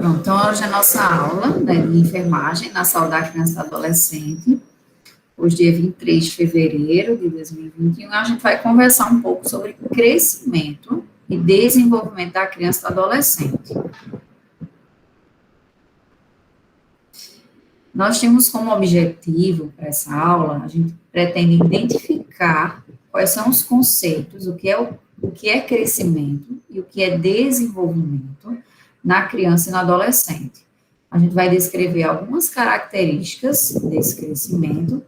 Pronto, então hoje é a nossa aula, né, de enfermagem na saúde da criança e do adolescente. Hoje, dia 23 de fevereiro de 2021, a gente vai conversar um pouco sobre crescimento e desenvolvimento da criança e do adolescente. Nós temos como objetivo para essa aula, a gente pretende identificar quais são os conceitos, o que é crescimento e o que é desenvolvimento na criança e no adolescente. A gente vai descrever algumas características desse crescimento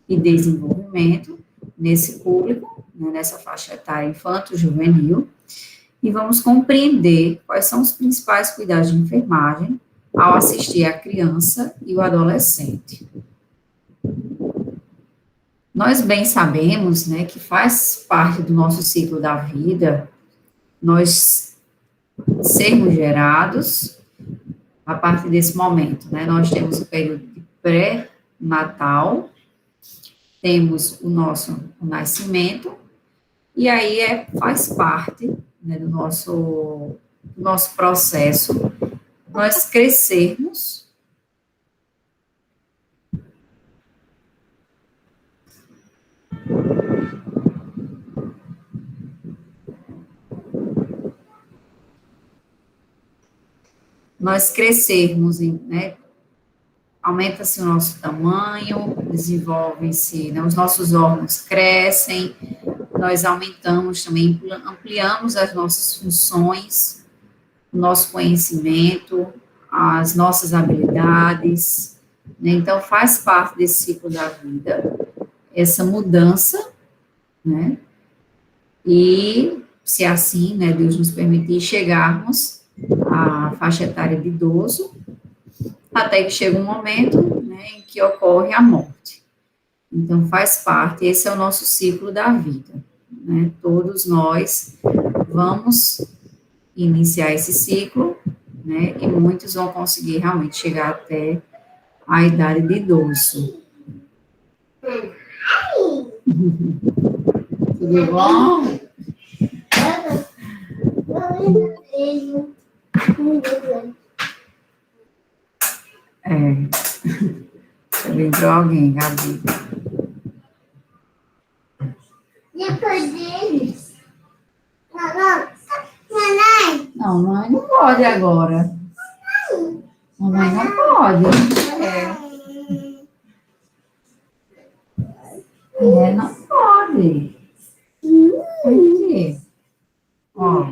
e desenvolvimento nesse público, né, nessa faixa etária infanto-juvenil, e vamos compreender quais são os principais cuidados de enfermagem ao assistir a criança e o adolescente. Nós bem sabemos, né, que faz parte do nosso ciclo da vida nós sermos gerados a partir desse momento, né? Nós temos o período de pré-natal, temos o nascimento, e aí faz parte, né, do nosso processo, nós crescermos né, aumenta-se o nosso tamanho, desenvolvem-se, né, os nossos órgãos crescem, nós aumentamos também, ampliamos as nossas funções, o nosso conhecimento, as nossas habilidades, né, então faz parte desse ciclo da vida, essa mudança, né, e se assim, né, Deus nos permitir chegarmos à faixa etária de idoso, até que chega um momento, né, em que ocorre a morte. Então, faz parte, esse é o nosso ciclo da vida, né, todos nós vamos iniciar esse ciclo, né, e muitos vão conseguir realmente chegar até a idade de idoso. Tudo bom? Entrou alguém, Gabi. Depois deles. Não, mãe não pode agora. Mamãe não pode. Não pode. Por quê? Ó.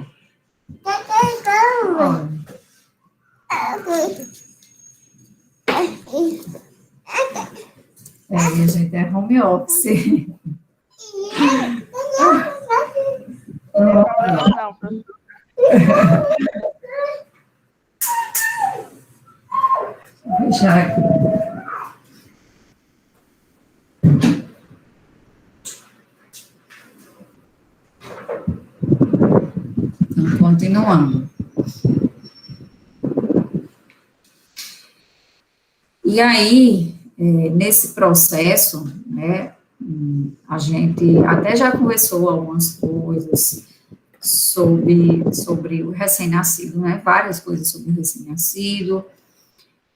A gente é home office. Não, Vou fechar aqui. Então, continuando. E aí, nesse processo, né, a gente até já conversou algumas coisas sobre o recém-nascido, né, várias coisas sobre o recém-nascido,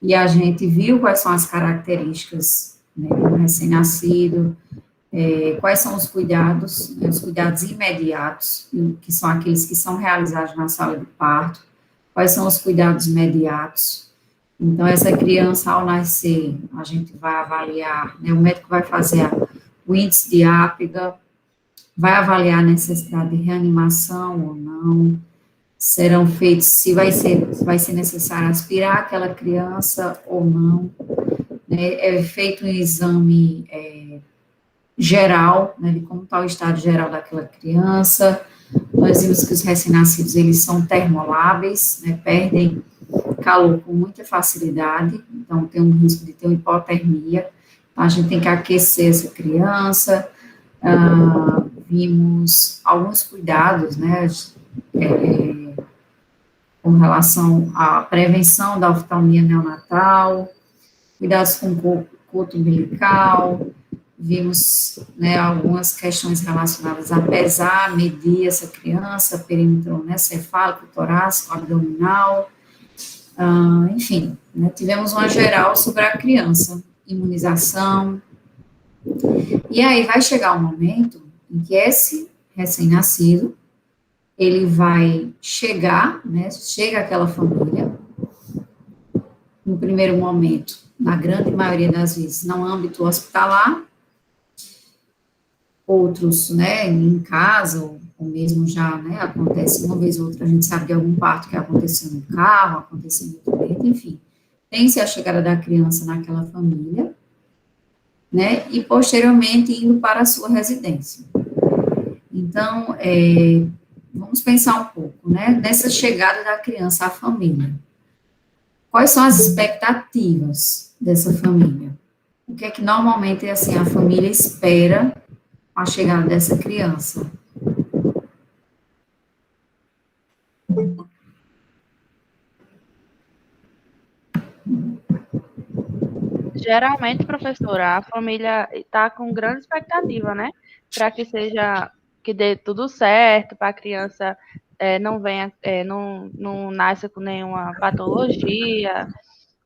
e a gente viu quais são as características, né, do recém-nascido, quais são os cuidados, né, os cuidados imediatos, que são aqueles que são realizados na sala de parto, quais são os cuidados imediatos. Então, essa criança, ao nascer, a gente vai avaliar, né, o médico vai fazer o índice de Apgar, vai avaliar a necessidade de reanimação ou não, serão feitos, se vai ser necessário aspirar aquela criança ou não, né, é feito um exame geral, né, de como está o estado geral daquela criança. Nós vimos que os recém-nascidos, eles são termoláveis, né, perdem calor com muita facilidade, então tem um risco de ter uma hipotermia, então a gente tem que aquecer essa criança. Vimos alguns cuidados, né, com relação à prevenção da oftalmia neonatal, cuidados com o coto umbilical, vimos, né, algumas questões relacionadas a pesar, medir essa criança, perímetro, né, cefálico, torácico, abdominal, Enfim, né, tivemos uma geral sobre a criança, imunização, e aí vai chegar um momento em que esse recém-nascido, ele vai chegar, né, chega aquela família, no primeiro momento, na grande maioria das vezes, no âmbito hospitalar, outros, né, em casa, ou mesmo já, né, acontece uma vez ou outra, a gente sabe de algum parto que aconteceu no carro, aconteceu no doente, enfim. Tem-se a chegada da criança naquela família, né, e posteriormente indo para a sua residência. Então, vamos pensar um pouco, né, nessa chegada da criança à família. Quais são as expectativas dessa família? O que é que normalmente, assim, a família espera com a chegada dessa criança? Geralmente, professora, a família está com grande expectativa, né? Para que seja, que dê tudo certo, para a criança não venha, não nasça com nenhuma patologia,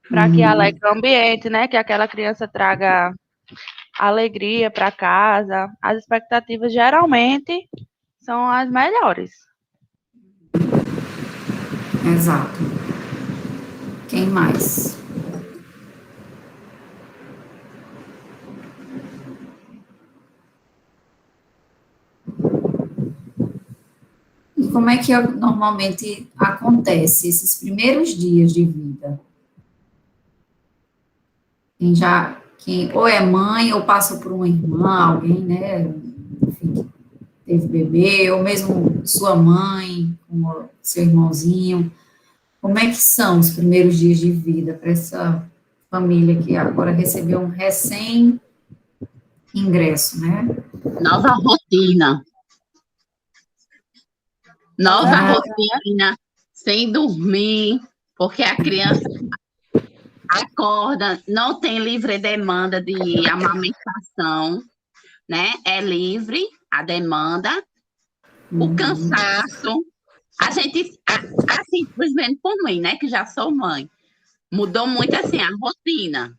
para que alegre o ambiente, né? Que aquela criança traga alegria para casa. As expectativas geralmente são as melhores. Exato. Quem mais? E como é que normalmente acontece esses primeiros dias de vida? Quem ou é mãe ou passa por uma irmã, alguém, né, enfim, que teve bebê, ou mesmo sua mãe, com seu irmãozinho. Como é que são os primeiros dias de vida para essa família que agora recebeu um recém-ingresso, né? Nova rotina. Nova rotina, sem dormir, porque a criança acorda, não tem livre demanda de amamentação, né? É livre a demanda, o cansaço. A gente, assim, simplesmente por mim, né? Que já sou mãe, mudou muito assim a rotina,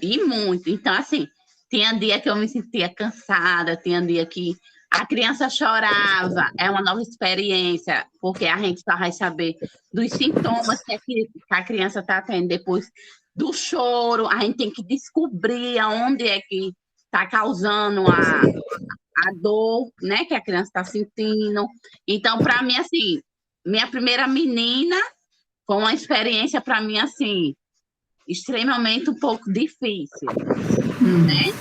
e muito. Então, assim, tinha dia que eu me sentia cansada, tinha dia que a criança chorava, é uma nova experiência, porque a gente só vai saber dos sintomas que a criança está tendo depois do choro, a gente tem que descobrir aonde é que está causando a dor, né, que a criança está sentindo. Então, para mim, assim, minha primeira menina foi uma experiência para mim, assim, extremamente um pouco difícil, né?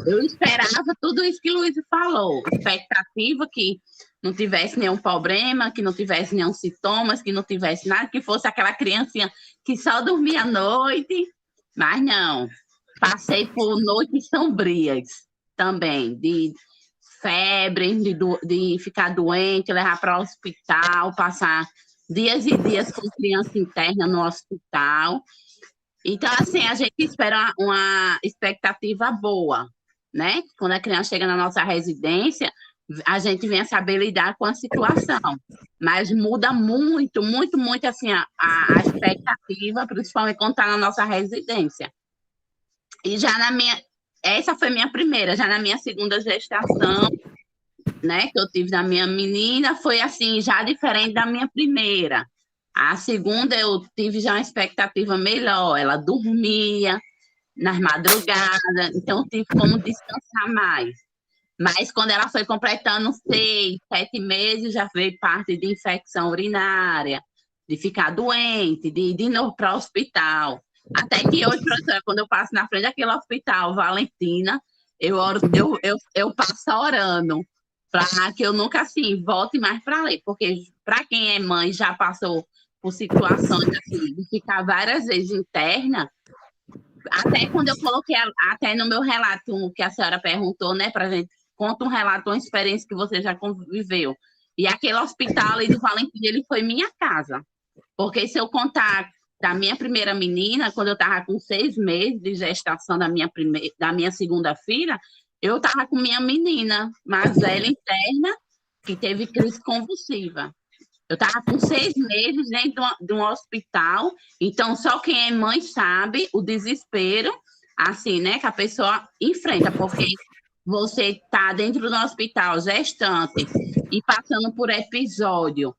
Eu esperava tudo isso que o Luiz falou, expectativa que não tivesse nenhum problema, que não tivesse nenhum sintomas, que não tivesse nada, que fosse aquela criancinha que só dormia à noite, mas não. Passei por noites sombrias também, de febre, de ficar doente, levar para o hospital, passar dias e dias com criança interna no hospital. Então, assim, a gente espera uma expectativa boa, né? Quando a criança chega na nossa residência, a gente vem a saber lidar com a situação. Mas muda muito, muito, muito, assim, a expectativa, principalmente quando está na nossa residência. E já essa foi minha primeira, já na minha segunda gestação, né, que eu tive da minha menina, foi assim, já diferente da minha primeira. A segunda eu tive já uma expectativa melhor, ela dormia nas madrugadas, então eu tive como descansar mais. Mas quando ela foi completando 6, 7 meses, já veio parte de infecção urinária, de ficar doente, de ir para o hospital. Até que hoje, professora, quando eu passo na frente daquele hospital, Valentina, eu passo orando para que eu nunca, assim, volte mais para ali. Porque para quem é mãe, já passou por situações assim, de ficar várias vezes interna, até quando eu coloquei, até no meu relato que a senhora perguntou, né, para a gente, conta um relato, uma experiência que você já conviveu. E aquele hospital ali de Valentim, ele foi minha casa. Porque se eu contar da minha primeira menina, quando eu estava com 6 meses de gestação da minha segunda filha, eu estava com minha menina mais velha interna, que teve crise convulsiva. Eu estava com 6 meses dentro de um hospital, então só quem é mãe sabe o desespero, assim, né, que a pessoa enfrenta, porque você está dentro do hospital gestante e passando por episódio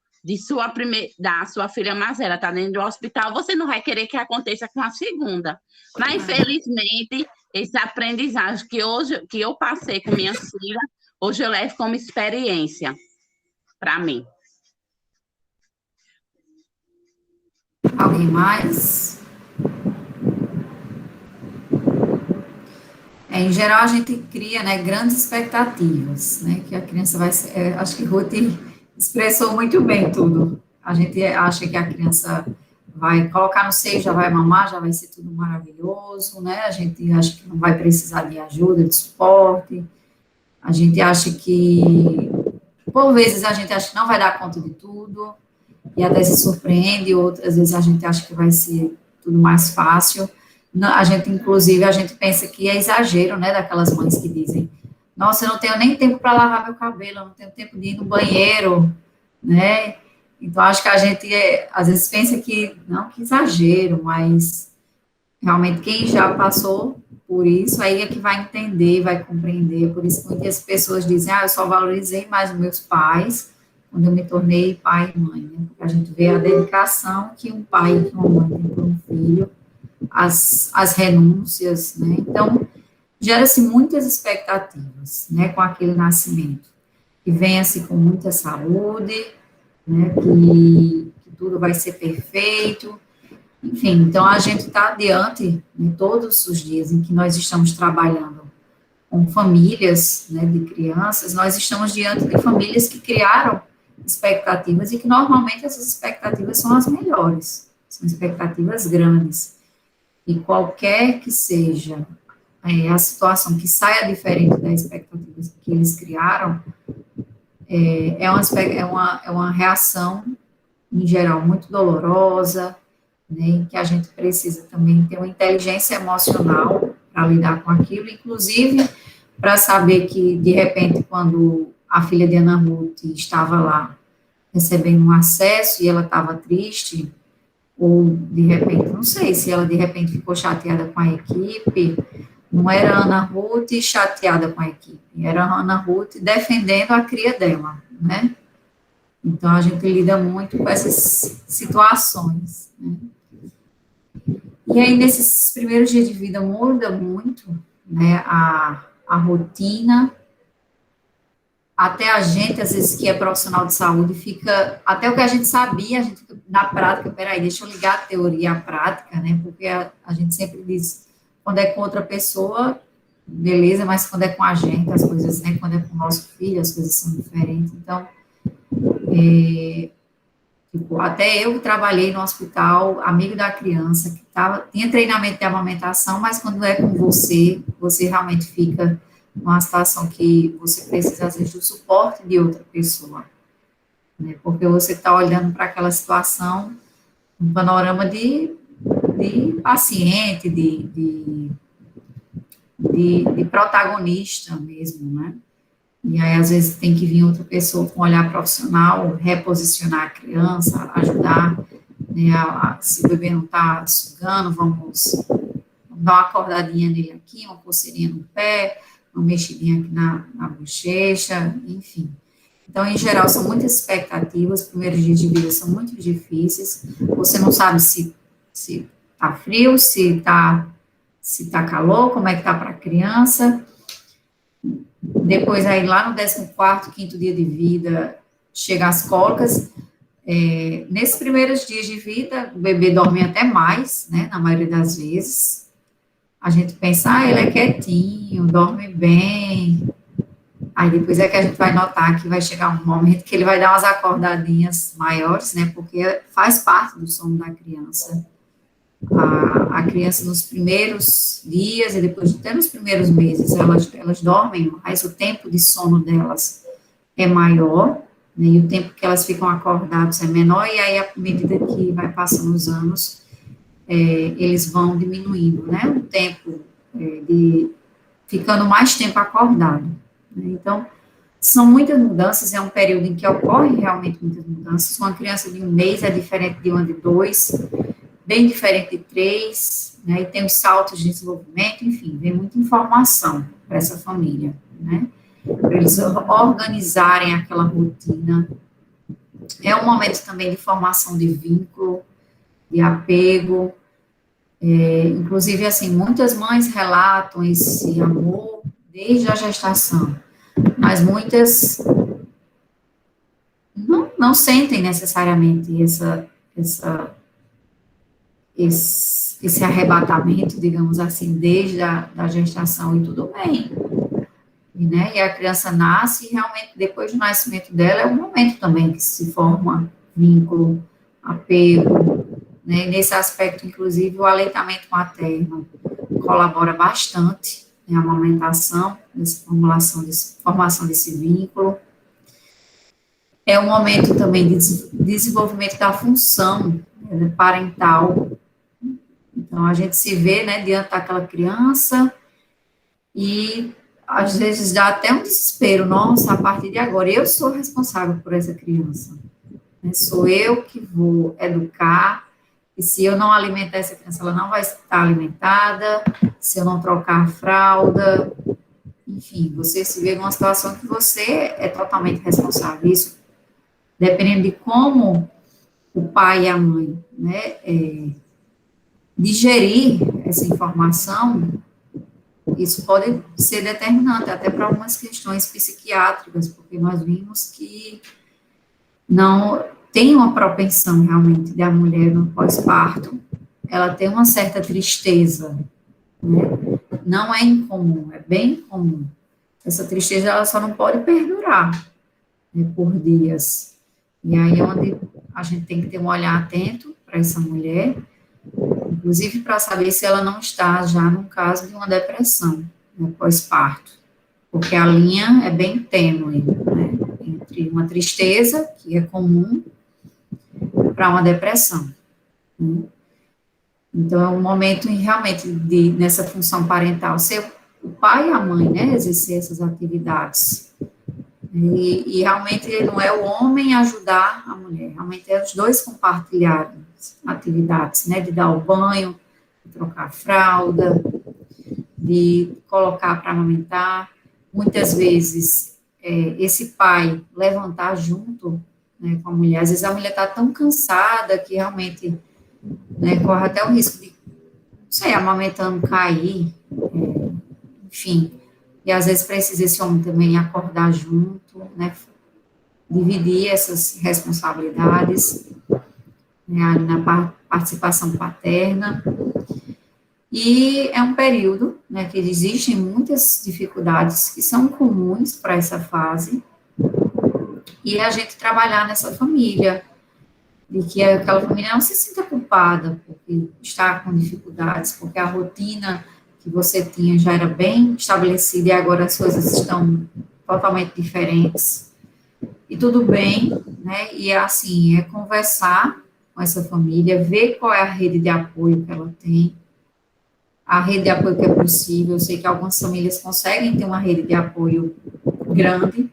da sua filha mais velha está dentro do hospital, você não vai querer que aconteça com a segunda. Mas, infelizmente, esse aprendizagem que eu passei com minha filha, hoje eu levo como experiência para mim. Alguém mais? Em geral, a gente cria, né, grandes expectativas, né, que a criança vai ser, acho que Ruth expressou muito bem tudo. A gente acha que a criança vai colocar no seio, já vai mamar, já vai ser tudo maravilhoso, né, a gente acha que não vai precisar de ajuda, de suporte, a gente acha que, por vezes, a gente acha que não vai dar conta de tudo, e até se surpreende, outras vezes a gente acha que vai ser tudo mais fácil. A gente, inclusive, a gente pensa que é exagero, né, daquelas mães que dizem, nossa, eu não tenho nem tempo para lavar meu cabelo, eu não tenho tempo de ir no banheiro, né, então acho que a gente, às vezes, pensa que, não que exagero, mas realmente quem já passou por isso, aí é que vai entender, vai compreender, por isso que muitas pessoas dizem, eu só valorizei mais os meus pais, quando eu me tornei pai e mãe, né, porque a gente vê a dedicação que um pai e que uma mãe tem por um filho, as renúncias, né? Então, gera-se muitas expectativas, né, com aquele nascimento, que venha-se com muita saúde, né, que tudo vai ser perfeito, enfim, então a gente está diante, né, todos os dias em que nós estamos trabalhando com famílias, né, de crianças, nós estamos diante de famílias que criaram expectativas e que normalmente essas expectativas são as melhores, são expectativas grandes. E qualquer que seja a situação que saia diferente das expectativas que eles criaram, é uma reação, em geral, muito dolorosa, né, em que a gente precisa também ter uma inteligência emocional para lidar com aquilo, inclusive para saber que, de repente, quando a filha de Ana Ruth estava lá recebendo um acesso e ela estava triste, ou de repente, não sei, se ela de repente ficou chateada com a equipe, não era a Ana Ruth chateada com a equipe, era a Ana Ruth defendendo a cria dela, né? Então, a gente lida muito com essas situações, né? E aí, nesses primeiros dias de vida, muda muito, né, a rotina, até a gente, às vezes, que é profissional de saúde, fica, até o que a gente sabia, a gente fica na prática, peraí, deixa eu ligar a teoria à prática, né, porque a gente sempre diz, quando é com outra pessoa, beleza, mas quando é com a gente, as coisas, né, quando é com o nosso filho, as coisas são diferentes, então, tipo, até eu que trabalhei no hospital, amigo da criança, que tinha treinamento de amamentação, mas quando é com você, você realmente fica numa situação que você precisa, às vezes, do suporte de outra pessoa, né, porque você está olhando para aquela situação, um panorama de paciente, de protagonista mesmo, né, e aí, às vezes, tem que vir outra pessoa com um olhar profissional, reposicionar a criança, ajudar, né, se o bebê não está sugando, vamos dar uma acordadinha nele aqui, uma coceirinha no pé, uma mexidinha aqui na bochecha, enfim. Então, em geral, são muitas expectativas, os primeiros dias de vida são muito difíceis, você não sabe se está frio, se tá calor, como é que está para a criança. Depois, aí, lá no 14º, 5º dia de vida, chegam as cólicas. Nesses primeiros dias de vida, o bebê dorme até mais, né, na maioria das vezes. A gente pensa, ele é quietinho, dorme bem. Aí depois é que a gente vai notar que vai chegar um momento que ele vai dar umas acordadinhas maiores, né, porque faz parte do sono da criança. A criança nos primeiros dias e depois até nos primeiros meses, elas dormem, mas o tempo de sono delas é maior, né, e o tempo que elas ficam acordadas é menor, e aí, à medida que vai passando os anos, eles vão diminuindo, né, o tempo de ficando mais tempo acordado, né, então, São muitas mudanças, é um período em que ocorrem realmente muitas mudanças. Uma criança de 1 mês é diferente de uma de 2, bem diferente de 3, né? E tem os saltos de desenvolvimento, enfim, vem muita informação para essa família, né? Para eles organizarem aquela rotina. É um momento também de formação de vínculo, de apego. Inclusive, assim, muitas mães relatam esse amor desde a gestação, mas muitas não sentem necessariamente esse arrebatamento, digamos assim, desde a gestação, e tudo bem, né? E a criança nasce, e realmente, depois do nascimento dela, é um momento também que se forma vínculo, apego, né? E nesse aspecto, inclusive, o aleitamento materno colabora bastante, né? A amamentação, nessa formação desse vínculo. É um momento também de desenvolvimento da função, né, parental. Então, a gente se vê, né, diante daquela criança e, às vezes, dá até um desespero. Nossa, a partir de agora, eu sou responsável por essa criança, né? Sou eu que vou educar, e se eu não alimentar essa criança, ela não vai estar alimentada, se eu não trocar a fralda, enfim, você se vê numa situação que você é totalmente responsável. Isso, dependendo de como o pai e a mãe, né, digerir essa informação, isso pode ser determinante até para algumas questões psiquiátricas, porque nós vimos que não tem uma propensão realmente da mulher no pós-parto, ela tem uma certa tristeza, né? Não é incomum, é bem comum. Essa tristeza, ela só não pode perdurar, né, por dias. E aí é onde a gente tem que ter um olhar atento para essa mulher, inclusive para saber se ela não está já num caso de uma depressão, né, pós-parto, porque a linha é bem tênue, né, entre uma tristeza, que é comum, para uma depressão, né? Então, é um momento realmente nessa função parental, ser o pai e a mãe, né, exercer essas atividades. E realmente não é o homem ajudar a mulher, realmente é os dois compartilharem atividades, né, de dar o banho, de trocar a fralda, de colocar para amamentar. Muitas vezes, esse pai levantar junto, né, com a mulher, às vezes a mulher está tão cansada que realmente, né, corre até o risco de, não sei, amamentando cair, enfim, e às vezes precisa esse homem também acordar junto, né, dividir essas responsabilidades, né, na participação paterna. E é um período, né, que existem muitas dificuldades que são comuns para essa fase, e a gente trabalhar nessa família, de que aquela família não se sinta culpada porque está com dificuldades, porque a rotina que você tinha já era bem estabelecida e agora as coisas estão totalmente diferentes. E tudo bem, né? E assim, é conversar com essa família, ver qual é a rede de apoio que ela tem, a rede de apoio que é possível. Eu sei que algumas famílias conseguem ter uma rede de apoio grande,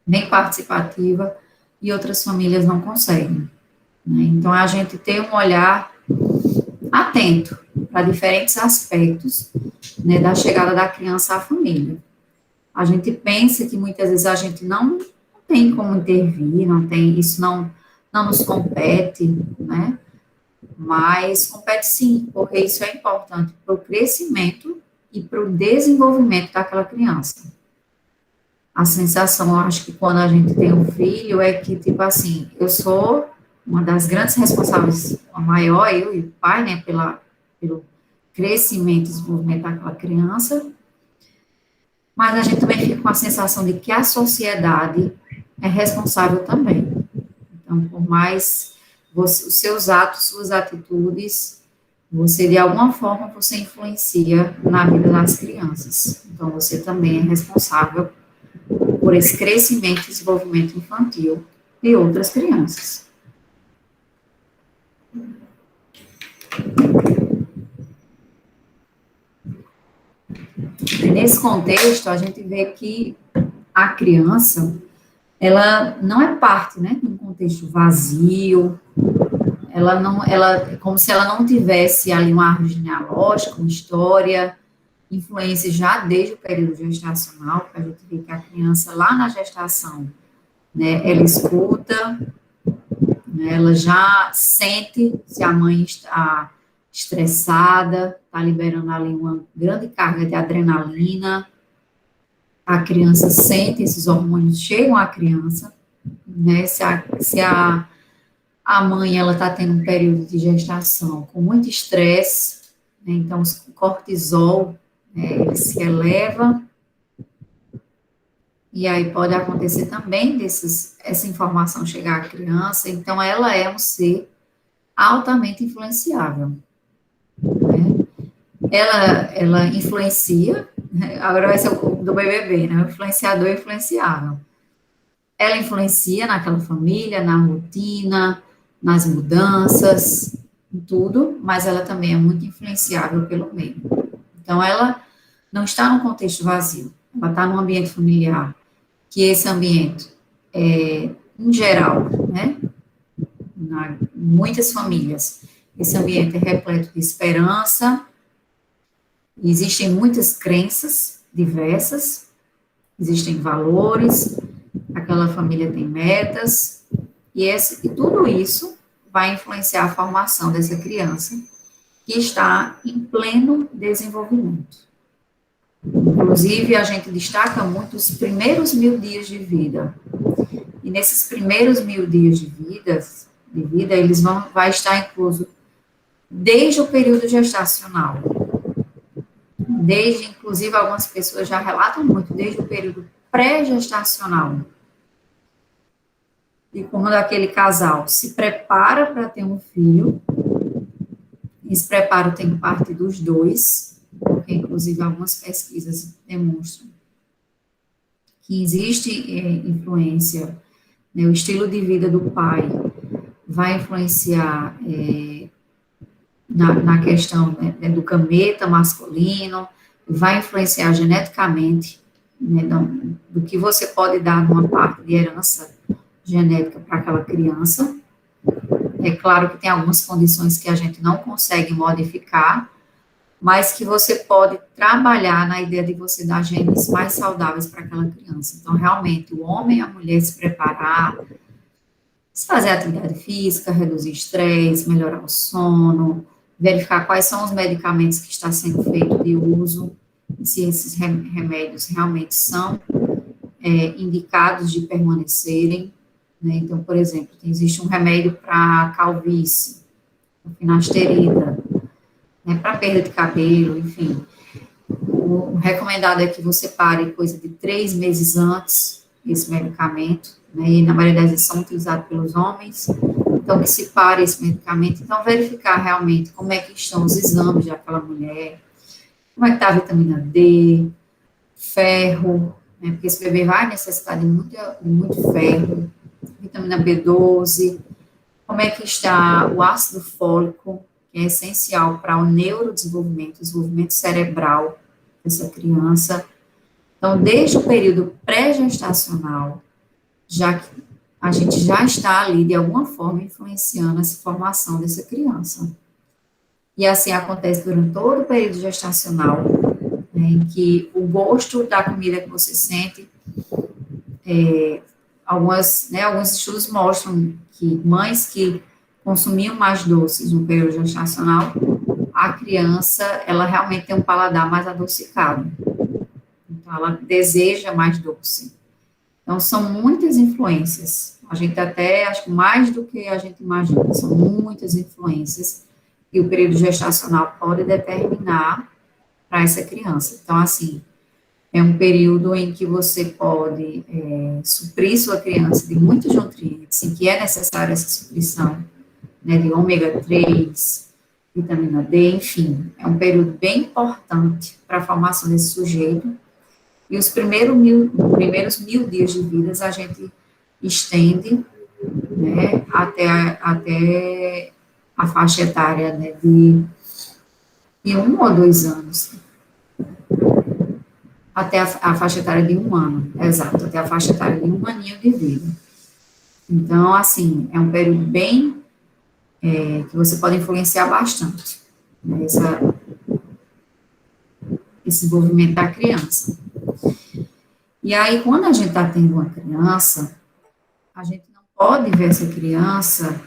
bem participativa, e outras famílias não conseguem, né? Então, a gente tem um olhar atento para diferentes aspectos, né, da chegada da criança à família. A gente pensa que muitas vezes a gente não tem como intervir, isso não nos compete, né? Mas compete sim, porque isso é importante para o crescimento e para o desenvolvimento daquela criança. A sensação, eu acho que quando a gente tem um filho, é que, tipo assim, eu sou uma das grandes responsáveis, a maior, eu e o pai, né, pelo crescimento e desenvolvimento daquela criança, mas a gente também fica com a sensação de que a sociedade é responsável também. Então, por mais os seus atos, suas atitudes, você, de alguma forma, você influencia na vida das crianças. Então, você também é responsável por esse crescimento e desenvolvimento infantil de outras crianças. E nesse contexto, a gente vê que a criança, ela não é parte, né, de um contexto vazio, como se ela não tivesse ali uma árvore genealógica, uma história, influência já desde o período gestacional, porque a gente vê que a criança lá na gestação, né, ela escuta, né, ela já sente se a mãe está estressada, está liberando ali uma grande carga de adrenalina, a criança sente, esses hormônios chegam à criança, né, a mãe, ela está tendo um período de gestação com muito estresse, né, então o cortisol, né, ele se eleva, e aí pode acontecer também essa informação chegar à criança, então ela é um ser altamente influenciável, né? Ela influencia, né? Agora vai ser o do BBB, né? O influenciador e influenciável. Ela influencia naquela família, na rotina, nas mudanças, em tudo, mas ela também é muito influenciável pelo meio. Então, ela não está num contexto vazio, ela está num ambiente familiar, que esse ambiente, em geral, né, muitas famílias, esse ambiente é repleto de esperança, existem muitas crenças diversas, existem valores, aquela família tem metas, e tudo isso vai influenciar a formação dessa criança, que está em pleno desenvolvimento. Inclusive, a gente destaca muito os primeiros 1000 dias de vida. E nesses primeiros 1000 dias de vida, vai estar incluso desde o período gestacional. Inclusive, algumas pessoas já relatam muito, desde o período pré-gestacional. E como aquele casal se prepara para ter um filho, esse preparo tem parte dos dois, porque, inclusive, algumas pesquisas demonstram que existe influência, né, o estilo de vida do pai vai influenciar na questão, né, do gameta masculino, vai influenciar geneticamente, né, do que você pode dar numa parte de herança genética para aquela criança. É claro que tem algumas condições que a gente não consegue modificar, mas que você pode trabalhar na ideia de você dar genes mais saudáveis para aquela criança. Então, realmente, o homem e a mulher se preparar, se fazer atividade física, reduzir estresse, melhorar o sono, verificar quais são os medicamentos que está sendo feito de uso, se esses remédios realmente são indicados de permanecerem, né? Então, por exemplo, existe um remédio para calvície, finasterida, né, para perda de cabelo, enfim. O recomendado é que você pare coisa de 3 meses antes esse medicamento, né, e na maioria das vezes são utilizados pelos homens, então que se pare esse medicamento, então verificar realmente como é que estão os exames daquela mulher, como é que está a vitamina D, ferro, né, porque esse bebê vai necessitar de muito ferro, vitamina B12, como é que está o ácido fólico, que é essencial para o neurodesenvolvimento, o desenvolvimento cerebral dessa criança. Então, desde o período pré-gestacional, já que a gente já está ali, de alguma forma, influenciando essa formação dessa criança. E assim acontece durante todo o período gestacional, né, em que o gosto da comida que você sente, alguns estudos mostram que mães que consumiam mais doces no período gestacional, a criança, ela realmente tem um paladar mais adocicado. Então, ela deseja mais doce. Então, são muitas influências. A gente até, acho que mais do que a gente imagina, são muitas influências que o período gestacional pode determinar para essa criança. Então, assim, é um período em que você pode suprir sua criança de muitos nutrientes, em que é necessária essa suprição, né, de ômega 3, vitamina D, enfim, é um período bem importante para a formação desse sujeito. E os primeiros 1000 dias de vida a gente estende, né, até a faixa etária, né, de 1 ou 2 anos. até a faixa etária de 1 ano, exato, até a faixa etária de 1 aninho de vida. Então, assim, é um período bem, que você pode influenciar bastante, né, esse desenvolvimento da criança. E aí, quando a gente está tendo uma criança, a gente não pode ver essa criança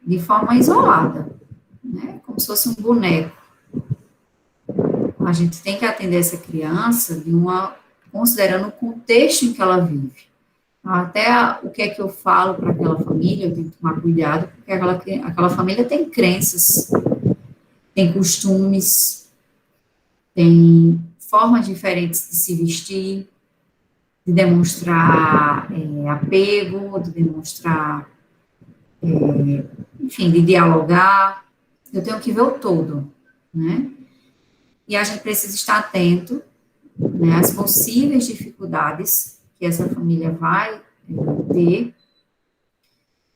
de forma isolada, né, como se fosse um boneco. A gente tem que atender essa criança considerando o contexto em que ela vive. Até o que é que eu falo para aquela família, eu tenho que tomar cuidado, porque aquela família tem crenças, tem costumes, tem formas diferentes de se vestir, de demonstrar apego, de demonstrar, enfim, de dialogar. Eu tenho que ver o todo, né? E a gente precisa estar atento, né, às possíveis dificuldades que essa família vai ter,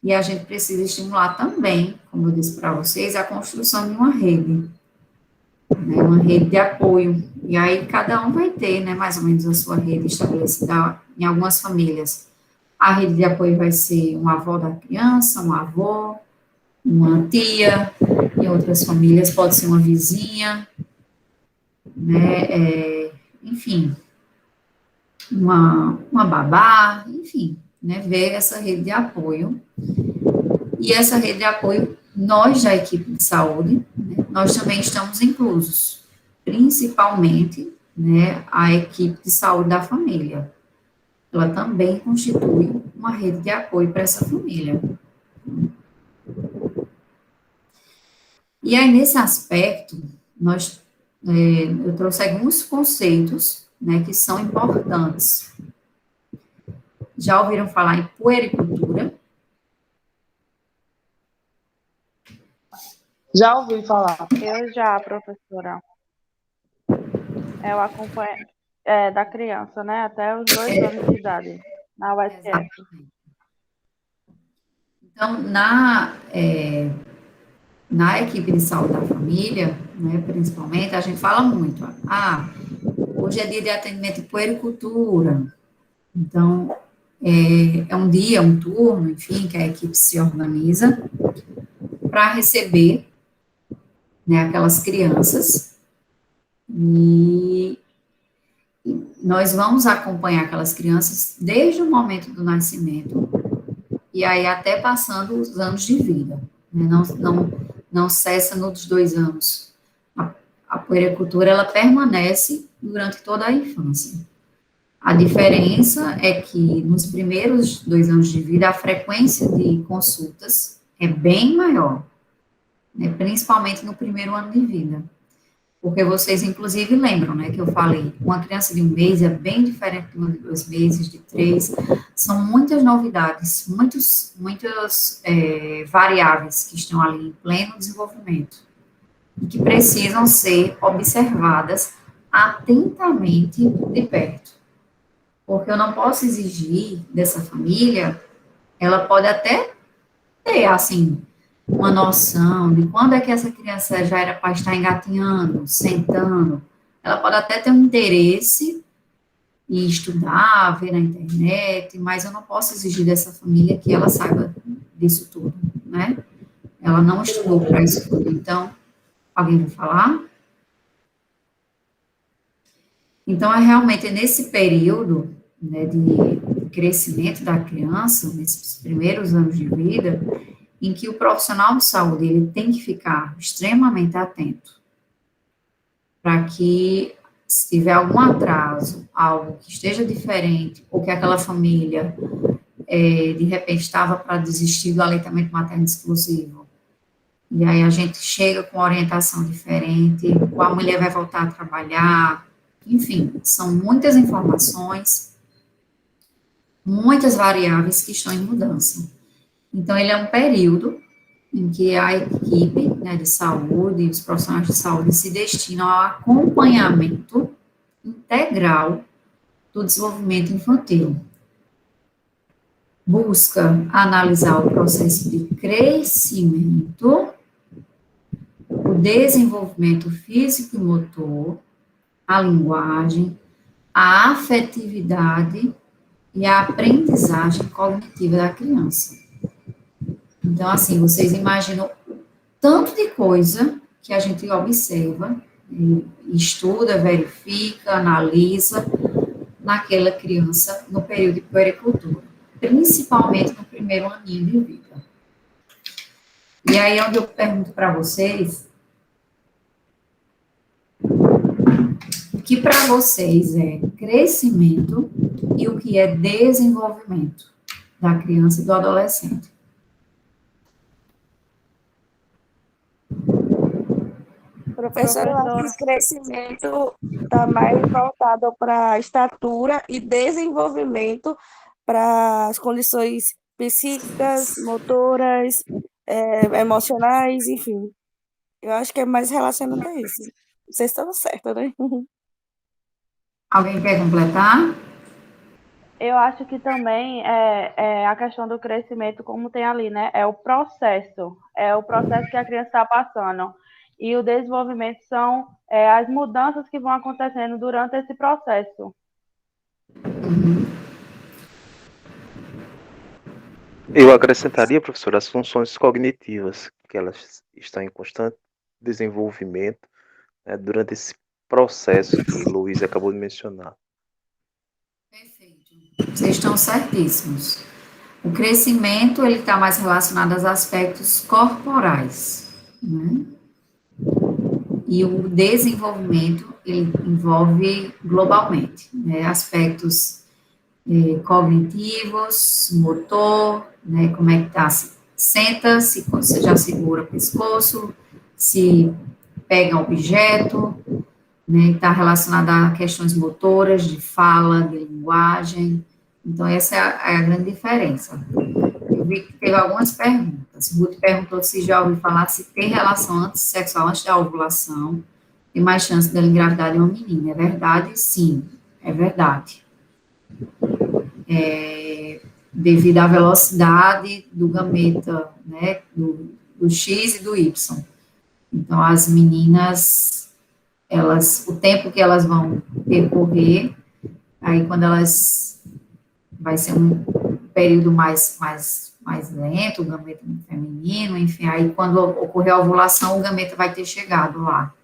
e a gente precisa estimular também, como eu disse para vocês, a construção de uma rede, né, uma rede de apoio, e aí cada um vai ter, né, mais ou menos a sua rede estabelecida. Em algumas famílias, a rede de apoio vai ser um avó da criança, um avô, uma tia, em outras famílias pode ser uma vizinha, né, enfim, uma babá, enfim, né, ver essa rede de apoio. E essa rede de apoio, nós da equipe de saúde, né, nós também estamos inclusos, principalmente, né, a equipe de saúde da família. Ela também constitui uma rede de apoio para essa família. E aí, nesse aspecto, eu trouxe alguns conceitos, né, que são importantes. Já ouviram falar em puericultura? Já ouvi falar. Eu já, professora. Eu acompanho da criança, né? Até os 2 anos de idade, na USF. Exatamente. Então, na equipe de saúde da família, né, principalmente, a gente fala muito, hoje é dia de atendimento de puericultura, então, é um dia, um turno, enfim, que a equipe se organiza para receber, né, aquelas crianças, e nós vamos acompanhar aquelas crianças desde o momento do nascimento, e aí até passando os anos de vida, né, não cessa nos 2 anos. A puericultura, ela permanece durante toda a infância. A diferença é que nos primeiros 2 anos de vida, a frequência de consultas é bem maior, né, principalmente no primeiro ano de vida. Porque vocês, inclusive, lembram, né, que eu falei, uma criança de 1 mês é bem diferente de uma de 2 meses, de 3, são muitas novidades, muitas variáveis que estão ali em pleno desenvolvimento e que precisam ser observadas atentamente de perto. Porque eu não posso exigir dessa família, ela pode até ter, assim, uma noção de quando é que essa criança já era para estar engatinhando, sentando. Ela pode até ter um interesse em estudar, ver na internet, mas eu não posso exigir dessa família que ela saiba disso tudo, né? Ela não estudou para isso tudo. Então, alguém vai falar? Então, realmente nesse período, né, de crescimento da criança, nesses primeiros anos de vida, em que o profissional de saúde ele tem que ficar extremamente atento para que, se tiver algum atraso, algo que esteja diferente, ou que aquela família, de repente, estava para desistir do aleitamento materno exclusivo, e aí a gente chega com orientação diferente, ou a mulher vai voltar a trabalhar, enfim, são muitas informações, muitas variáveis que estão em mudança. Então, ele é um período em que a equipe, né, de saúde, os profissionais de saúde se destinam ao acompanhamento integral do desenvolvimento infantil. Busca analisar o processo de crescimento, o desenvolvimento físico e motor, a linguagem, a afetividade e a aprendizagem cognitiva da criança. Então, assim, vocês imaginam o tanto de coisa que a gente observa, estuda, verifica, analisa naquela criança no período de puericultura, principalmente no primeiro aninho de vida. E aí, onde eu pergunto para vocês, o que para vocês é crescimento e o que é desenvolvimento da criança e do adolescente? Professora, eu acho que o crescimento está mais voltado para a estatura e desenvolvimento para as condições psíquicas, motoras, emocionais, enfim. Eu acho que é mais relacionado a isso. Vocês estão certos, né? Alguém quer completar? Eu acho que também é a questão do crescimento, como tem ali, né? É o processo que a criança está passando. E o desenvolvimento são as mudanças que vão acontecendo durante esse processo. Eu acrescentaria, professor, as funções cognitivas, que elas estão em constante desenvolvimento, né, durante esse processo que o Luiz acabou de mencionar. Perfeito. Vocês estão certíssimos. O crescimento, ele está mais relacionado aos aspectos corporais, né? E o desenvolvimento, ele envolve globalmente, né? Aspectos cognitivos, motor, né? Como é que tá? Senta, se você já segura o pescoço, se pega objeto, né? Está relacionado a questões motoras, de fala, de linguagem. Então, essa é a grande diferença. Eu vi que teve algumas perguntas. O Ruth perguntou se já ouviu falar se ter relação sexual antes da ovulação tem mais chance dela engravidar de uma menina. É verdade? Sim, é verdade. Devido à velocidade do gameta, né, do X e do Y. Então, as meninas, o tempo que elas vão percorrer, aí quando elas, vai ser um período mais lento, o gameta feminino, enfim, aí quando ocorrer a ovulação, o gameta vai ter chegado lá.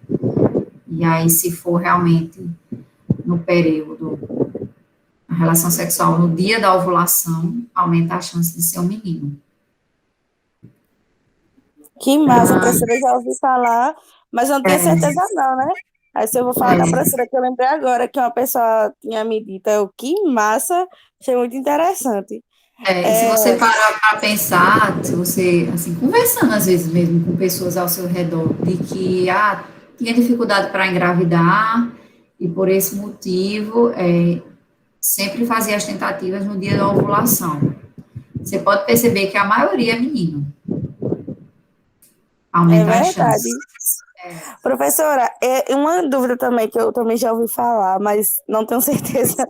E aí, se for realmente no período, a relação sexual no dia da ovulação, aumenta a chance de ser um menino. Que massa, professora, eu já ouvi falar, mas eu não tenho certeza não, né? Aí se eu vou falar com a professora que eu lembrei agora que uma pessoa tinha me dito, que massa, achei muito interessante. E se você parar para pensar, se você, assim, conversando às vezes mesmo com pessoas ao seu redor, de que, tinha dificuldade para engravidar, e por esse motivo, sempre fazia as tentativas no dia da ovulação. Você pode perceber que a maioria é menino. Aumenta a chance. Professora, uma dúvida também que eu também já ouvi falar, mas não tenho certeza,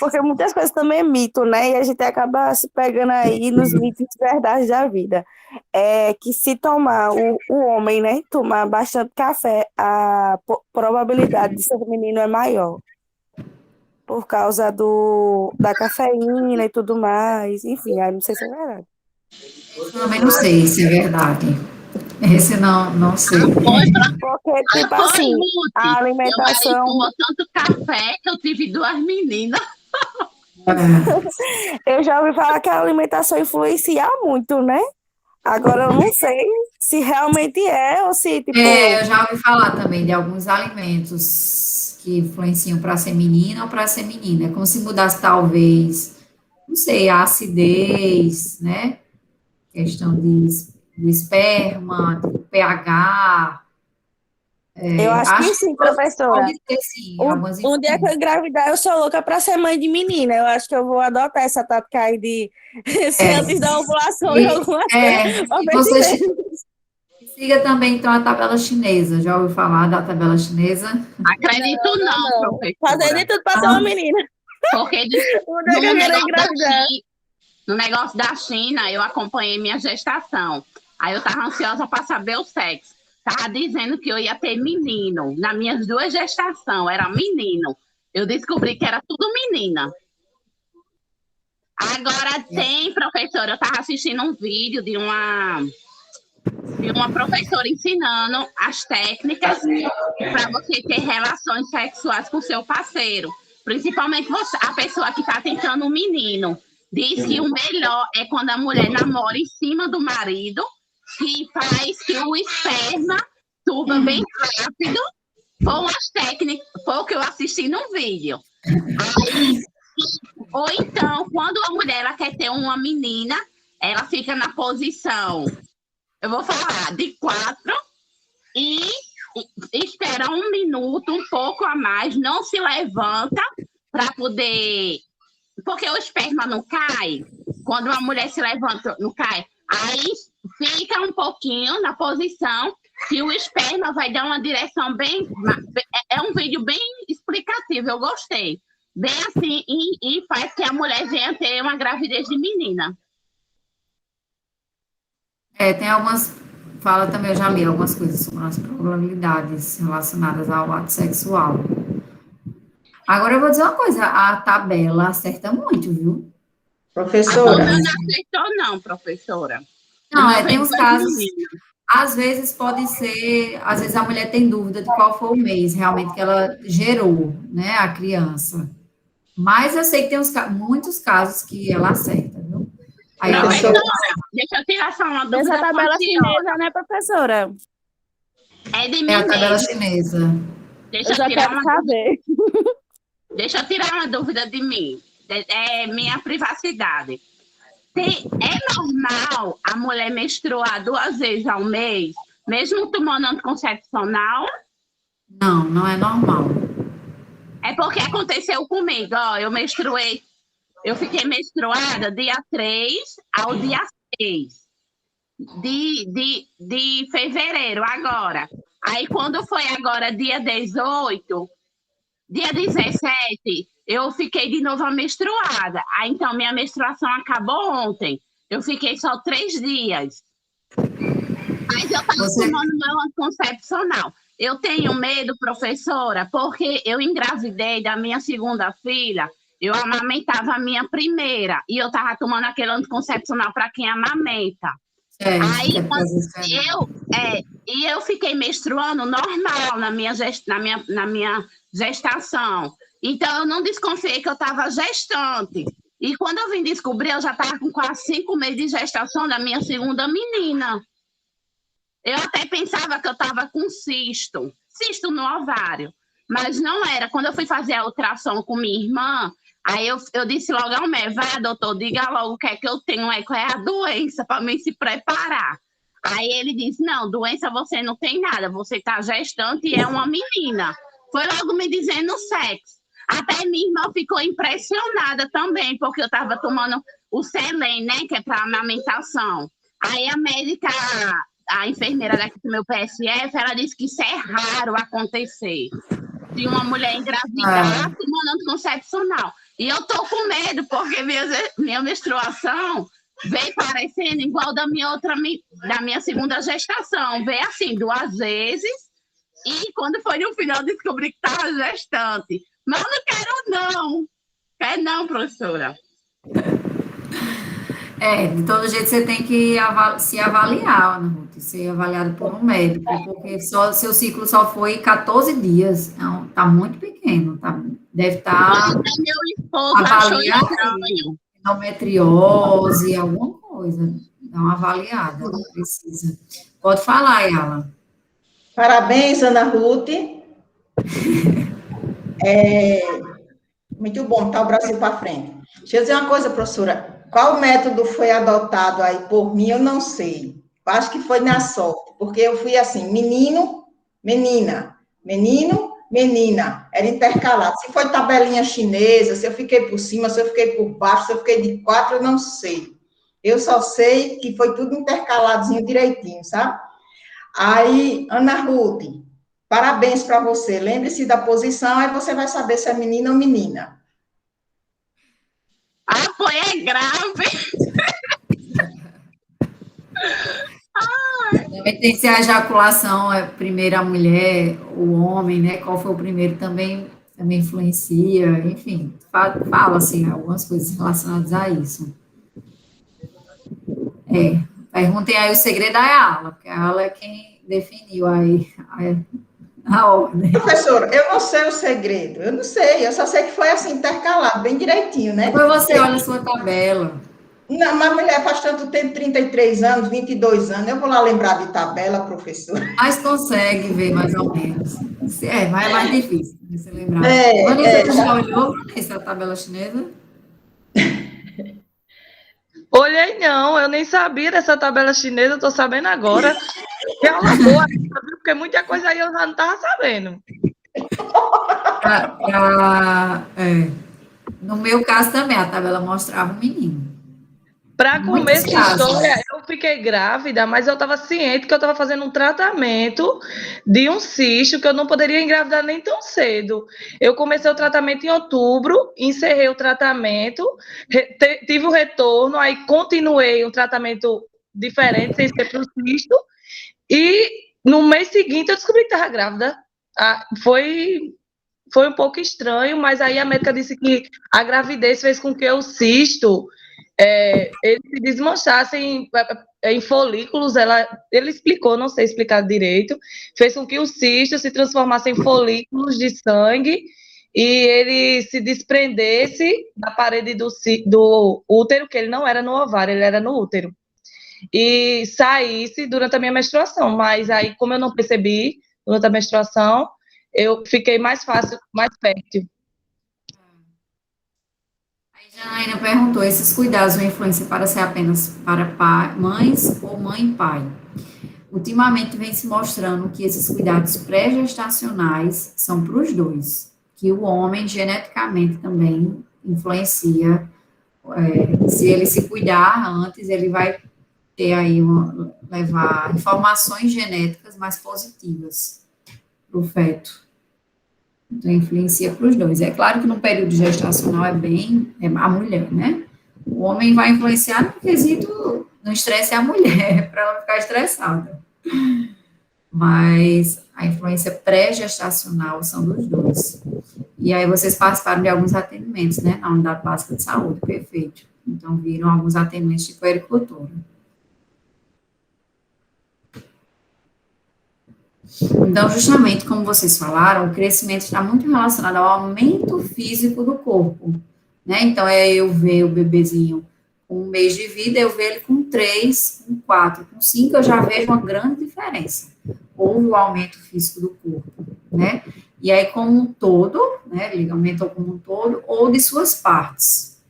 porque muitas coisas também é mito, né? E a gente acaba se pegando aí nos mitos e verdades da vida. É que se tomar, o homem, né, tomar bastante café, a probabilidade de ser menino é maior. Por causa da cafeína e tudo mais. Enfim, aí não sei se é verdade. Eu também não sei se é verdade. Esse não sei. Porque, tipo assim, a alimentação... Meu marido tomou tanto café que eu tive 2 meninas. Eu já ouvi falar que a alimentação influencia muito, né? Agora eu não sei se realmente é ou se, tipo... eu já ouvi falar também de alguns alimentos que influenciam para ser menina ou para ser menina. É como se mudasse, talvez, não sei, a acidez, né? Questão do esperma, do pH. Eu acho que sim, professora. Pode ter, sim, algumas Um dia que eu engravidar, eu sou louca para ser mãe de menina. Eu acho que eu vou adotar essa tática aí de ser antes da ovulação e alguma coisa. Siga também, então, a tabela chinesa. Já ouviu falar da tabela chinesa? Acredito não, professora. Fazer de tudo para ser uma menina. Porque no negócio da China, eu acompanhei minha gestação. Aí eu estava ansiosa para saber o sexo. Estava dizendo que eu ia ter menino. Nas minhas 2 gestações, era menino. Eu descobri que era tudo menina. Agora tem, professora, eu estava assistindo um vídeo de uma professora ensinando as técnicas para você ter relações sexuais com seu parceiro. Principalmente a pessoa que está tentando um menino. Diz que o melhor é quando a mulher namora em cima do marido, que faz que o esperma suba bem rápido, com as técnicas, foi o que eu assisti no vídeo. Aí, ou então, quando a mulher ela quer ter uma menina, ela fica na posição, eu vou falar, de 4 e espera 1 minuto, um pouco a mais, não se levanta para poder... Porque o esperma não cai, quando uma mulher se levanta, não cai. Aí fica um pouquinho na posição que o esperma vai dar uma direção bem... É um vídeo bem explicativo, eu gostei. Bem assim, e faz que a mulher venha ter uma gravidez de menina. Tem algumas, fala também, eu já li algumas coisas sobre as probabilidades relacionadas ao ato sexual. Agora eu vou dizer uma coisa, a tabela acerta muito, viu? Professora. Não acertou não, professora. Não, tem uns casos, às vezes pode ser, às vezes a mulher tem dúvida de qual foi o mês realmente que ela gerou, né, a criança. Mas eu sei que tem muitos casos que ela acerta, viu? Aí Professora, deixa eu tirar só uma dúvida. Essa tabela chinesa, né, professora? É de mim a tabela mesmo. chinesa. Deixa Eu já quero saber. Deixa eu tirar uma dúvida de mim. É minha privacidade. É normal a mulher menstruar 2 vezes ao mês, mesmo tomando anticoncepcional? Não, não é normal. É porque aconteceu comigo, ó, eu fiquei menstruada dia 3 ao dia 6 de fevereiro, agora. Aí, quando foi agora dia 18, dia 17, eu fiquei de novo menstruada. Aí, então, minha menstruação acabou ontem. Eu fiquei só 3 dias. Mas eu estava tomando meu anticoncepcional. Eu tenho medo, professora, porque eu engravidei da minha segunda filha, eu amamentava a minha primeira, e eu estava tomando aquele anticoncepcional para quem amamenta. Aí, eu fiquei menstruando normal na minha gestação. Então, eu não desconfiei que eu estava gestante. E quando eu vim descobrir, eu já estava com quase 5 meses de gestação da minha segunda menina. Eu até pensava que eu estava com cisto no ovário, mas não era. Quando eu fui fazer a ultrassom com minha irmã, aí eu disse logo ao médico, vai, doutor, diga logo o que é que eu tenho, qual é a doença, para mim se preparar. Aí ele disse, não, doença você não tem nada, você está gestante e é uma menina. Foi logo me dizendo o sexo. Até minha irmã ficou impressionada também, porque eu estava tomando o Selene, né, que é para amamentação. Aí a médica... A enfermeira daqui do meu PSF, ela disse que isso é raro acontecer. De uma mulher engravidar tomando anticoncepcional. E eu tô com medo, porque minha menstruação veio parecendo igual da minha segunda gestação. Veio assim, 2 vezes. E quando foi no final, eu descobri que estava gestante. Mas eu não quero, não. Quer não, professora? De todo jeito você tem que se avaliar, Ana Ruth, ser avaliado por um médico, porque seu ciclo só foi 14 dias, então tá muito pequeno, deve estar avaliado, endometriose, alguma coisa, dá uma avaliada, precisa. Pode falar, Yala. Parabéns, Ana Ruth. Muito bom, tá o Brasil para frente. Deixa eu dizer uma coisa, professora. Qual método foi adotado aí por mim, eu não sei. Acho que foi na sorte, porque eu fui assim, menino, menina, menino, menina, era intercalado. Se foi tabelinha chinesa, se eu fiquei por cima, se eu fiquei por baixo, se eu fiquei de 4, eu não sei. Eu só sei que foi tudo intercaladozinho direitinho, sabe? Aí, Ana Ruth, parabéns para você. Lembre-se da posição, aí você vai saber se é menino ou menina. Foi é grave. Também tem se a ejaculação é primeiro a mulher, o homem, né? Qual foi o primeiro também também influencia, enfim, fala assim, algumas coisas relacionadas a isso. Perguntem aí o segredo da aula, porque a aula é quem definiu aí a ordem. Professora, eu não sei o segredo, eu não sei, eu só sei que foi assim, intercalado, bem direitinho, né? Depois você olha a sua tabela. Não, mas mulher faz tanto tempo, 33 anos, 22 anos, eu vou lá lembrar de tabela, professora. Mas consegue ver mais ou menos. Mas é mais difícil de se lembrar. É, Vanessa, é, você já olhou essa tabela chinesa? Olhei não, eu nem sabia dessa tabela chinesa, eu tô sabendo agora. Que aula boa, porque muita coisa aí eu já não estava sabendo. No meu caso também, a tabela mostrava um menino. Para Muitos começo de casos. história, eu fiquei grávida, mas eu estava ciente que eu estava fazendo um tratamento de um cisto que eu não poderia engravidar nem tão cedo. Eu comecei o tratamento em outubro, encerrei o tratamento, tive o retorno, aí continuei um tratamento diferente, sem ser para o cisto, e no mês seguinte eu descobri que estava grávida. Foi um pouco estranho, mas aí a médica disse que a gravidez fez com que o cisto eles se desmanchassem em folículos. Ele explicou, não sei explicar direito, fez com que o cisto se transformasse em folículos de sangue e ele se desprendesse da parede do útero, que ele não era no ovário, ele era no útero, e saísse durante a minha menstruação. Mas aí, como eu não percebi durante a menstruação, eu fiquei mais fácil, mais fértil. A Janaína perguntou, esses cuidados vão influenciar para ser apenas para mães ou mãe e pai? Ultimamente vem se mostrando que esses cuidados pré-gestacionais são para os dois, que o homem geneticamente também influencia, se ele se cuidar antes, ele vai ter aí, levar informações genéticas mais positivas para o feto. Então, influencia para os dois. É claro que no período gestacional a mulher, né? O homem vai influenciar no quesito, no estresse é a mulher, para ela não ficar estressada. Mas a influência pré-gestacional são dos dois. E aí vocês participaram de alguns atendimentos, né? Na unidade básica de saúde, perfeito. Então, viram alguns atendimentos de puericultura. Então, justamente como vocês falaram, o crescimento está muito relacionado ao aumento físico do corpo, né? Então, eu ver o bebezinho com 1 mês de vida, eu ver ele com 3, com 4, com 5, eu já vejo uma grande diferença. Houve o aumento físico do corpo, né? E aí, como um todo, né? Ele aumentou como um todo, ou de suas partes.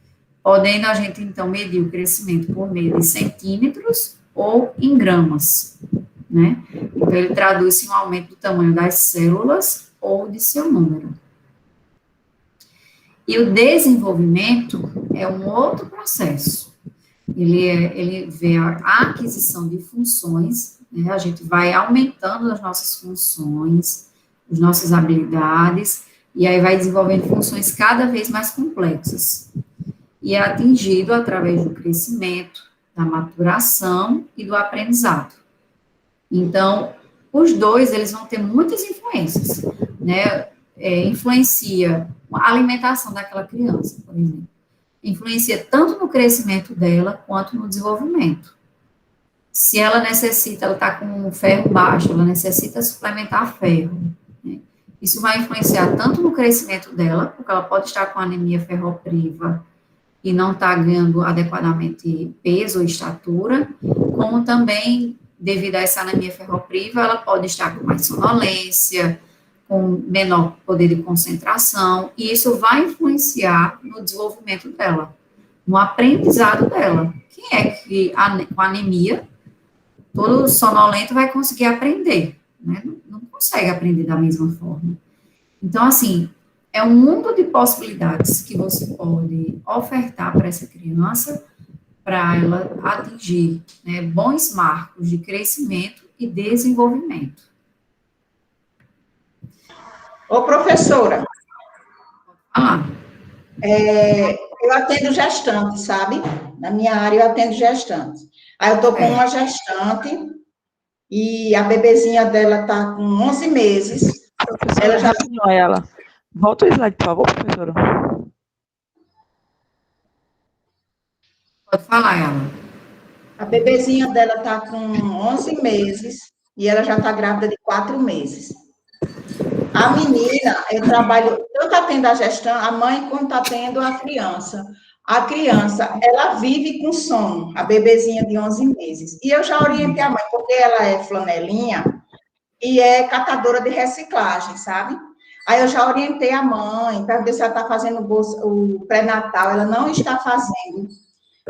Podendo a gente, então, medir o crescimento por meio de centímetros ou em gramas, né? Então, ele traduz um aumento do tamanho das células ou de seu número. E o desenvolvimento é um outro processo. Ele vê a aquisição de funções, né? A gente vai aumentando as nossas funções, as nossas habilidades, e aí vai desenvolvendo funções cada vez mais complexas. E é atingido através do crescimento, da maturação e do aprendizado. Então, os dois, eles vão ter muitas influências, né? Influencia a alimentação daquela criança, por exemplo. Influencia tanto no crescimento dela, quanto no desenvolvimento. Se ela está com ferro baixo, ela necessita suplementar ferro, né? Isso vai influenciar tanto no crescimento dela, porque ela pode estar com anemia ferropriva e não está ganhando adequadamente peso ou estatura, como também, devido a essa anemia ferropriva, ela pode estar com mais sonolência, com menor poder de concentração, e isso vai influenciar no desenvolvimento dela, no aprendizado dela. Quem é que, com anemia, todo sonolento vai conseguir aprender, né? Não consegue aprender da mesma forma. Então, assim, é um mundo de possibilidades que você pode ofertar para essa criança, para ela atingir, né, bons marcos de crescimento e desenvolvimento. Ô, professora, eu atendo gestante, sabe? Na minha área, eu atendo gestante. Aí eu estou com uma gestante e a bebezinha dela está com 11 meses. Ela já Volta o slide, por favor, professora. Pode falar, ela. A bebezinha dela está com 11 meses e ela já está grávida de 4 meses. A menina, eu trabalho, tanto atendo a gestão, a mãe, como está tendo a criança. A criança, ela vive com sono, a bebezinha de 11 meses. E eu já orientei a mãe, porque ela é flanelinha e é catadora de reciclagem, sabe? Aí eu já orientei a mãe, para ver se ela está fazendo o pré-natal, ela não está fazendo.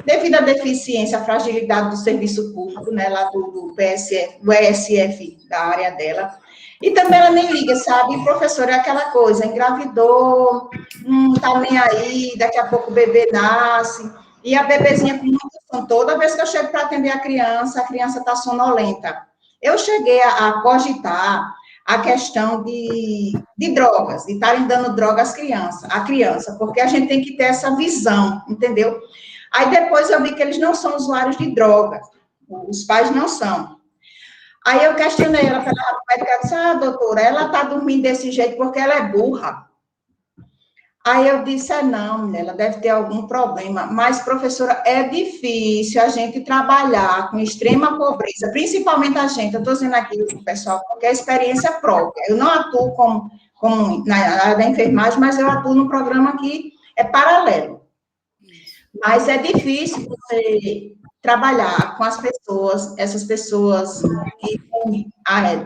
Devido à deficiência, à fragilidade do serviço público, né, lá do PSF, do ESF da área dela. E também ela nem liga, sabe? Professora, é aquela coisa, engravidou, não tá nem aí, daqui a pouco o bebê nasce, e a bebezinha com muito sono. Toda vez que eu chego para atender a criança está sonolenta. Eu cheguei a cogitar a questão de drogas, de estarem dando droga à criança, porque a gente tem que ter essa visão, entendeu? Aí depois eu vi que eles não são usuários de droga, os pais não são. Aí eu questionei ela, ela disse, doutora, ela está dormindo desse jeito porque ela é burra. Aí eu disse, não, mulher, ela deve ter algum problema, mas, professora, é difícil a gente trabalhar com extrema pobreza, principalmente a gente, eu estou dizendo aqui para o pessoal, porque é experiência própria, eu não atuo como na área da enfermagem, mas eu atuo num programa que é paralelo. Mas é difícil você trabalhar com as pessoas, essas pessoas que têm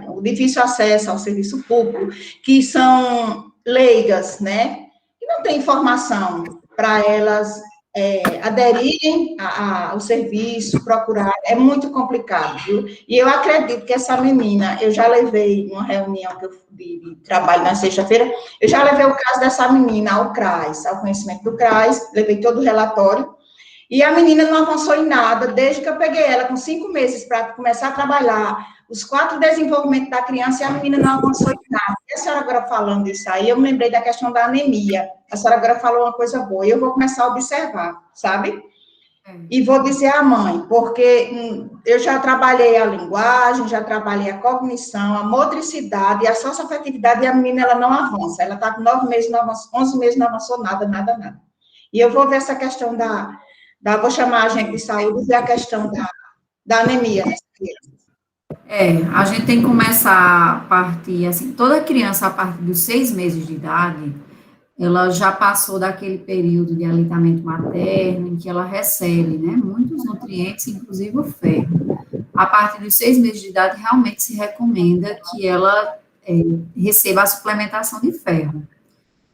o difícil acesso ao serviço público, que são leigas, né? Que não têm informação para elas aderirem ao serviço, procurar, é muito complicado, viu? E eu acredito que essa menina, eu já levei numa reunião que eu de trabalho na sexta-feira, eu já levei o caso dessa menina ao CRAS, ao conhecimento do CRAS, levei todo o relatório, e a menina não avançou em nada, desde que eu peguei ela com 5 meses para começar a trabalhar, os 4 desenvolvimentos da criança, e a menina não avançou em nada. E a senhora agora falando isso aí, eu me lembrei da questão da anemia. A senhora agora falou uma coisa boa, e eu vou começar a observar, sabe? E vou dizer à mãe, porque eu já trabalhei a linguagem, já trabalhei a cognição, a motricidade, a socioafetividade, e a menina, ela não avança. Ela está com 9 meses, não avançou, 11 meses, não avançou nada, nada, nada. E eu vou ver essa questão vou chamar a gente de saúde, ver a questão da anemia nessa criança. A gente tem que começar a partir, assim, toda criança a partir dos 6 meses de idade, ela já passou daquele período de aleitamento materno, em que ela recebe, né, muitos nutrientes, inclusive o ferro. A partir dos 6 meses de idade, realmente se recomenda que ela receba a suplementação de ferro.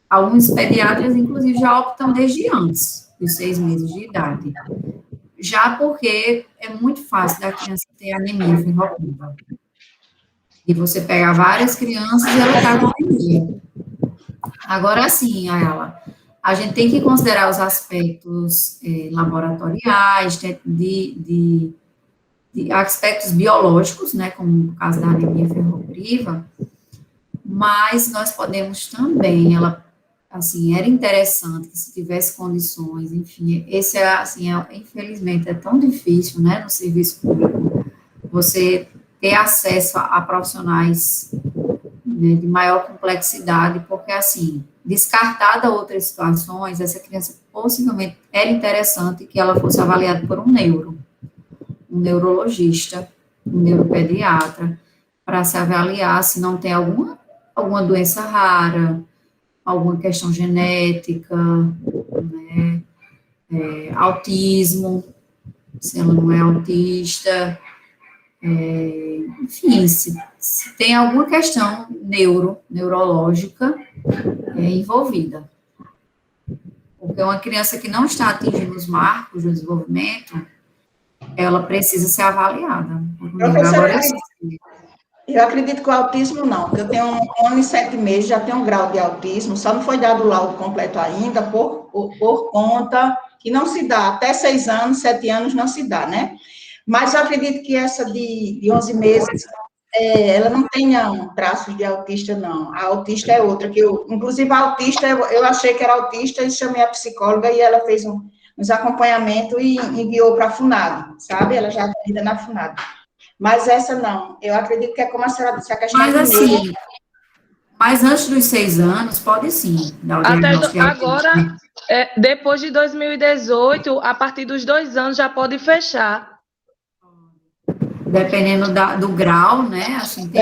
Alguns pediatras, inclusive, já optam desde antes dos 6 meses de idade. Já porque é muito fácil da criança ter anemia ferropriva. E você pega várias crianças e ela está com anemia. Agora sim, a gente tem que considerar os aspectos laboratoriais, de aspectos biológicos, né, como no caso da anemia ferropriva, mas nós podemos também, assim, era interessante que se tivesse condições, enfim, esse infelizmente, é tão difícil, né, no serviço público, você ter acesso a profissionais, né, de maior complexidade, porque, assim, descartada outras situações, essa criança possivelmente era interessante que ela fosse avaliada por um neurologista, um neuropediatra, para se avaliar se não tem alguma doença rara, alguma questão genética, né, autismo, se ela não é autista, enfim, se tem alguma questão neurológica envolvida. Porque uma criança que não está atingindo os marcos do desenvolvimento, ela precisa ser avaliada. Professora, eu acredito que o autismo não, porque eu tenho 1 ano e 7 meses, já tenho um grau de autismo, só não foi dado o laudo completo ainda, por conta que não se dá, até 6 anos, 7 anos não se dá, né? Mas eu acredito que essa de 11 meses, ela não tenha traços de autista, não. A autista é outra, inclusive a autista, eu achei que era autista e chamei a psicóloga e ela fez uns acompanhamentos e enviou para a FUNAD, sabe? Ela já atendida na FUNAD. Mas essa não, eu acredito que é como a senhora disse, a questão mas, assim, Mas antes dos 6 anos, pode sim dar o diagnóstico. Agora, depois de 2018, a partir dos 2 anos já pode fechar. Dependendo do grau, né? Assim, tem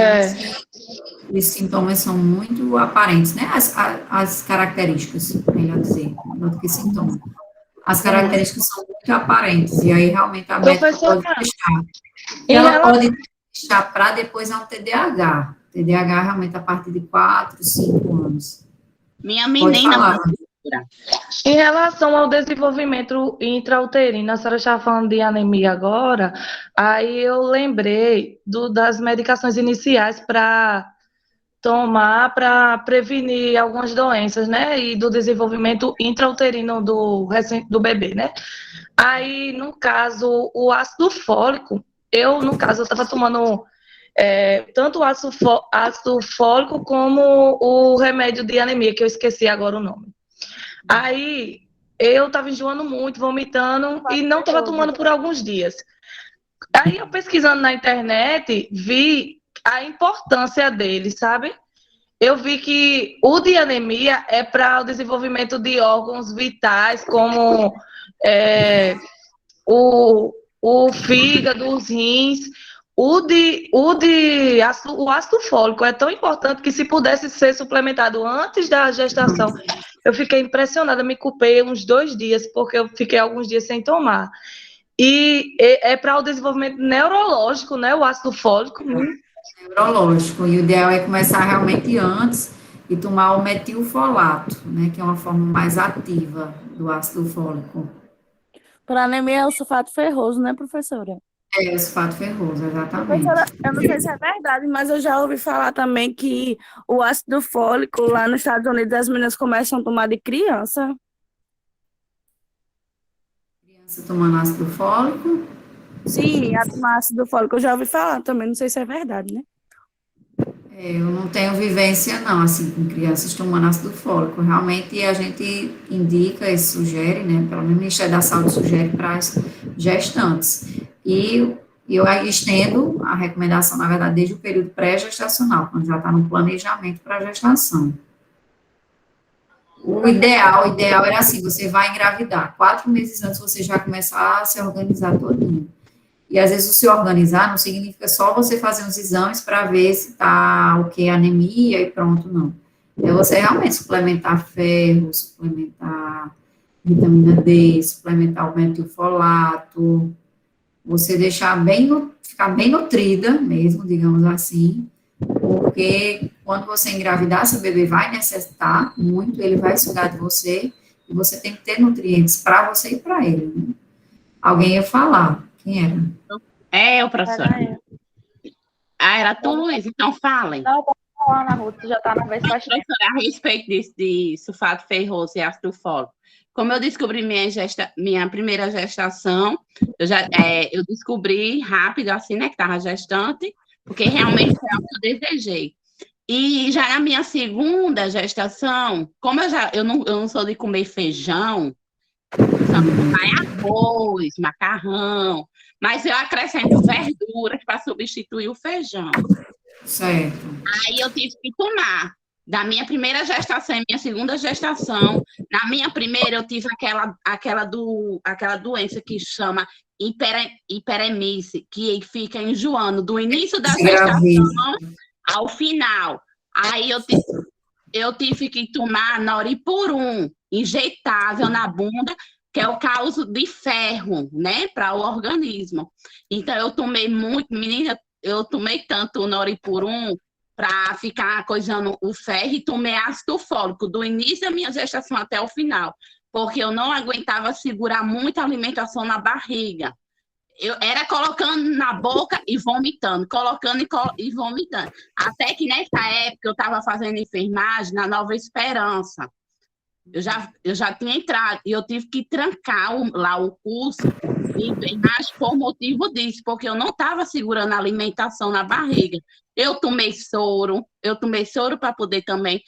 os sintomas são muito aparentes, né? As características, melhor dizer, não do que sintomas. As características são muito aparentes, e aí realmente a médica pode fechar. Ela pode fechar para depois é um TDAH. TDAH realmente a partir de 4, 5 anos. Minha menina. Em relação ao desenvolvimento intrauterino, a senhora estava falando de anemia agora, aí eu lembrei das medicações iniciais para tomar para prevenir algumas doenças, né? E do desenvolvimento intrauterino do bebê, né? Aí, no caso, o ácido fólico, no caso, eu estava tomando tanto o ácido fólico como o remédio de anemia, que eu esqueci agora o nome. Aí, eu estava enjoando muito, vomitando, e não estava tomando por alguns dias. Aí, eu pesquisando na internet, vi a importância dele, sabe? Eu vi que o de anemia é para o desenvolvimento de órgãos vitais, como o fígado, os rins. O ácido fólico é tão importante que, se pudesse ser suplementado antes da gestação, eu fiquei impressionada, me culpei uns 2 dias, porque eu fiquei alguns dias sem tomar. E é para o desenvolvimento neurológico, né, o ácido fólico. Neurológico, e o ideal é começar realmente antes e tomar o metilfolato, né, que é uma forma mais ativa do ácido fólico. Para anemia é o sulfato ferroso, né, professora? É, o sulfato ferroso, exatamente. Professora, eu não sei se é verdade, mas eu já ouvi falar também que o ácido fólico lá nos Estados Unidos as meninas começam a tomar de criança. Criança tomando ácido fólico? Sim, a tomar ácido fólico eu já ouvi falar também, não sei se é verdade, né? Eu não tenho vivência, não, assim, com crianças tomando ácido fólico. Realmente a gente indica e sugere, né, pelo menos o Ministério da Saúde sugere para as gestantes. E eu estendo a recomendação, na verdade, desde o período pré-gestacional, quando já está no planejamento para a gestação. O ideal era assim, você vai engravidar. 4 meses antes você já começar a se organizar todinho. E às vezes o se organizar não significa só você fazer uns exames para ver se está anemia e pronto, não. É você realmente suplementar ferro, suplementar vitamina D, suplementar o metilfolato, você deixar ficar bem nutrida mesmo, digamos assim, porque quando você engravidar, seu bebê vai necessitar muito, ele vai sugar de você, e você tem que ter nutrientes para você e para ele, né? Alguém ia falar. Quem era? Eu, professora. Era tu, Luiz? Então falem. Não, pode falar, Ana Ruth, já está na vez faz tempo. A respeito de sulfato ferroso e ácido fólico. Como eu descobri minha primeira gestação, eu descobri rápido, assim, né, que estava gestante, porque realmente foi algo que eu desejei. E já na minha segunda gestação, como eu não sou de comer feijão, só comer arroz, macarrão, mas eu acrescento verduras para substituir o feijão. Certo. Aí eu tive que tomar. Da minha primeira gestação e minha segunda gestação, na minha primeira eu tive aquela doença que chama hiperemise, que fica enjoando do início da gestação ao final. Aí eu tive que tomar Noripurum, injetável na bunda, que é o causa de ferro, né, para o organismo. Então, eu tomei muito, menina, eu tomei tanto o Noripurum para ficar coisando o ferro e tomei ácido fólico do início da minha gestação até o final, porque eu não aguentava segurar muita alimentação na barriga. Eu era colocando na boca e vomitando, colocando e vomitando. Até que nessa época eu estava fazendo enfermagem na Nova Esperança. Eu já tinha entrado e eu tive que trancar lá o curso de enfermagem por motivo disso, porque eu não estava segurando a alimentação na barriga. Eu tomei soro para poder também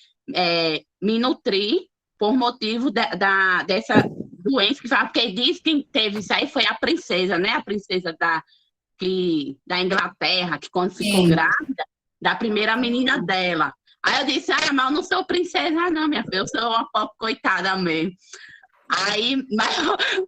me nutrir por motivo dessa doença que fala, porque diz que teve isso aí foi a princesa, né? A princesa da Inglaterra, que quando ficou grávida, da primeira menina dela. Aí eu disse, mas eu não sou princesa não, minha filha, eu sou uma pobre coitada mesmo. Aí,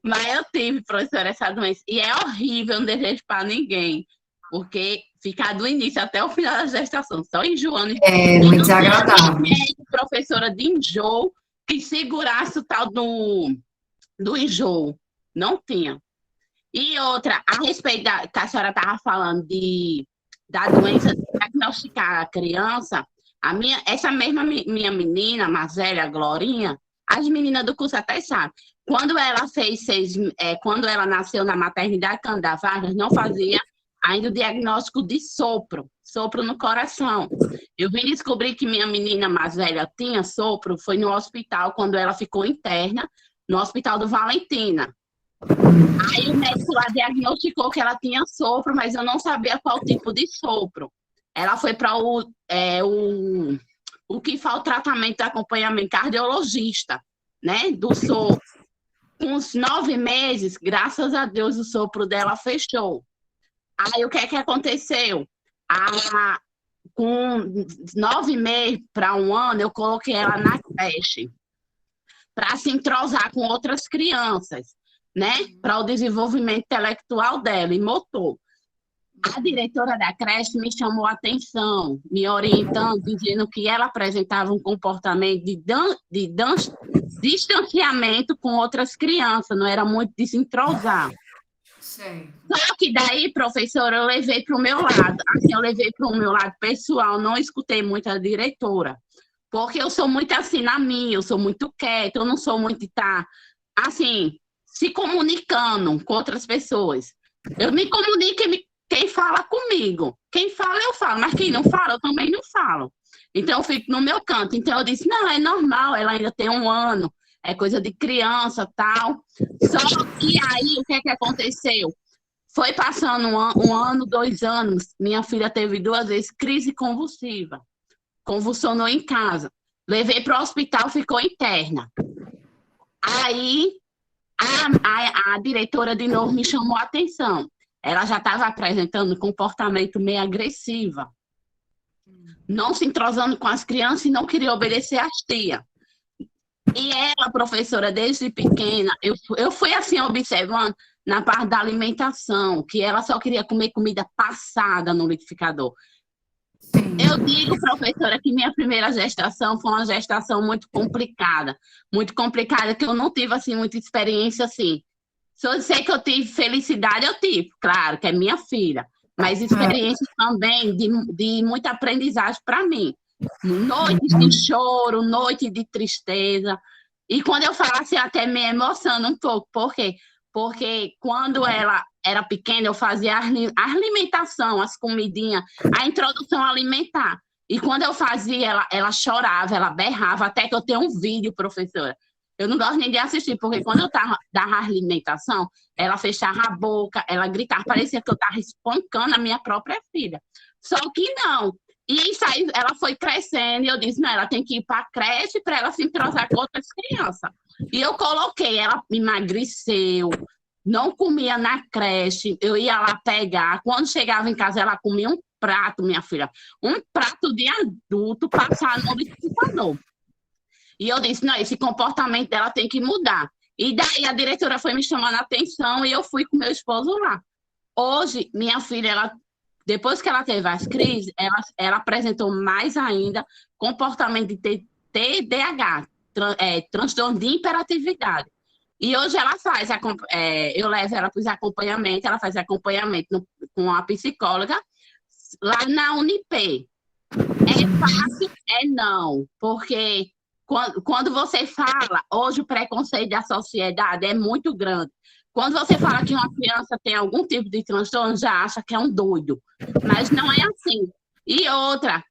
mas eu tive, professora, essa doença. E é horrível, eu não desejo para ninguém. Porque ficar do início até o final da gestação, só enjoando. É muito desagradável. Remédio, professora, de enjoo, que segurasse o tal do enjoo. Não tinha. E outra, a respeito que a senhora estava falando da doença, de diagnosticar a criança, essa mesma minha menina, mais velha, a Glorinha, as meninas do curso até sabem. Quando ela quando ela nasceu na maternidade Cândido Vargas, não fazia ainda o diagnóstico de sopro no coração. Eu vim descobrir que minha menina mais velha tinha sopro, foi no hospital, quando ela ficou interna, no Hospital do Valentina. Aí o médico lá diagnosticou que ela tinha sopro, mas eu não sabia qual tipo de sopro. Ela foi para o que faz o tratamento de acompanhamento cardiologista, né, do sopro. Com uns 9 meses, graças a Deus, o sopro dela fechou. Aí o que é que aconteceu? Com 9 meses para 1 ano, eu coloquei ela na creche para se entrosar com outras crianças, né, para o desenvolvimento intelectual dela e motor. A diretora da creche me chamou a atenção, me orientando, dizendo que ela apresentava um comportamento de distanciamento com outras crianças, não era muito de se entrosar. Sim. Só que daí, professora, eu levei para o meu lado, assim, eu levei para o meu lado pessoal, não escutei muito a diretora, porque eu sou muito assim na minha, eu sou muito quieta, eu não sou muito de estar, assim, se comunicando com outras pessoas. Eu me comunico quem fala comigo. Quem fala, eu falo. Mas quem não fala, eu também não falo. Então, eu fico no meu canto. Então, eu disse, não, é normal, ela ainda tem 1 ano. É coisa de criança, tal. Só que aí, o que é que aconteceu? Foi passando 1 ano, 2 anos. Minha filha teve 2 vezes crise convulsiva. Convulsionou em casa. Levei para o hospital, ficou interna. Aí, a diretora de novo me chamou a atenção. Ela já estava apresentando um comportamento meio agressivo, não se entrosando com as crianças e não queria obedecer às tias. E ela, professora, desde pequena, eu fui assim observando na parte da alimentação, que ela só queria comer comida passada no liquidificador. Eu digo, professora, que minha primeira gestação foi uma gestação muito complicada, que eu não tive assim muita experiência assim. Se eu disser que eu tive felicidade, eu tive, claro, que é minha filha, mas experiência também de muita aprendizagem para mim. Noites de choro, noite de tristeza. E quando eu falo assim, até me emociono um pouco. Por quê? Porque quando ela era pequena, eu fazia a alimentação, as comidinhas, a introdução alimentar. E quando eu fazia, ela chorava, ela berrava, até que eu tenho um vídeo, professora. Eu não gosto nem de assistir, porque quando eu dava a alimentação, ela fechava a boca, ela gritava, parecia que eu estava espancando a minha própria filha. Só que não. E isso aí, ela foi crescendo, e eu disse, não, ela tem que ir para a creche para ela se entrosar com outras crianças. E eu coloquei, ela emagreceu, não comia na creche, eu ia lá pegar. Quando chegava em casa, ela comia um prato, minha filha, um prato de adulto passado no liquidificador. E eu disse, não, esse comportamento dela tem que mudar. E daí a diretora foi me chamando a atenção e eu fui com meu esposo lá. Hoje, minha filha, depois que ela teve as crises, ela apresentou mais ainda comportamento de TDAH, transtorno de hiperatividade. E hoje ela eu levo ela para os acompanhamentos, ela faz acompanhamento com a psicóloga lá na Unip. É fácil? É não, porque quando você fala, hoje o preconceito da sociedade é muito grande. Quando você fala que uma criança tem algum tipo de transtorno, já acha que é um doido. Mas não é assim. E outra,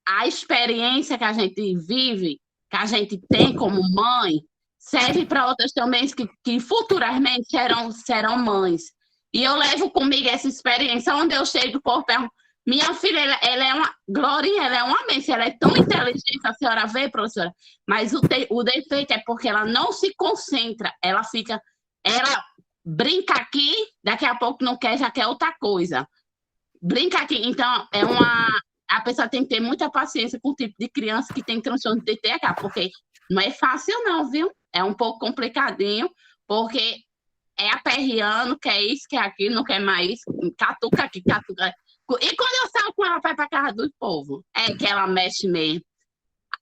a experiência que a gente vive, que a gente tem como mãe, serve para outras também que futuramente serão mães. E eu levo comigo essa experiência. Onde eu chego, o povo pergunta, minha filha, ela é uma Glorinha, ela é uma mente, ela é tão inteligente, a senhora vê, professora, mas o defeito é porque ela não se concentra, ela brinca aqui, daqui a pouco não quer, já quer outra coisa. Brinca aqui, então a pessoa tem que ter muita paciência com o tipo de criança que tem transtorno de TDAH, porque não é fácil não, viu? É um pouco complicadinho, porque é aperreando, quer isso, quer aquilo, não quer mais, catuca aqui, catuca. E quando eu saio com ela, vai para casa do povo, é que ela mexe mesmo.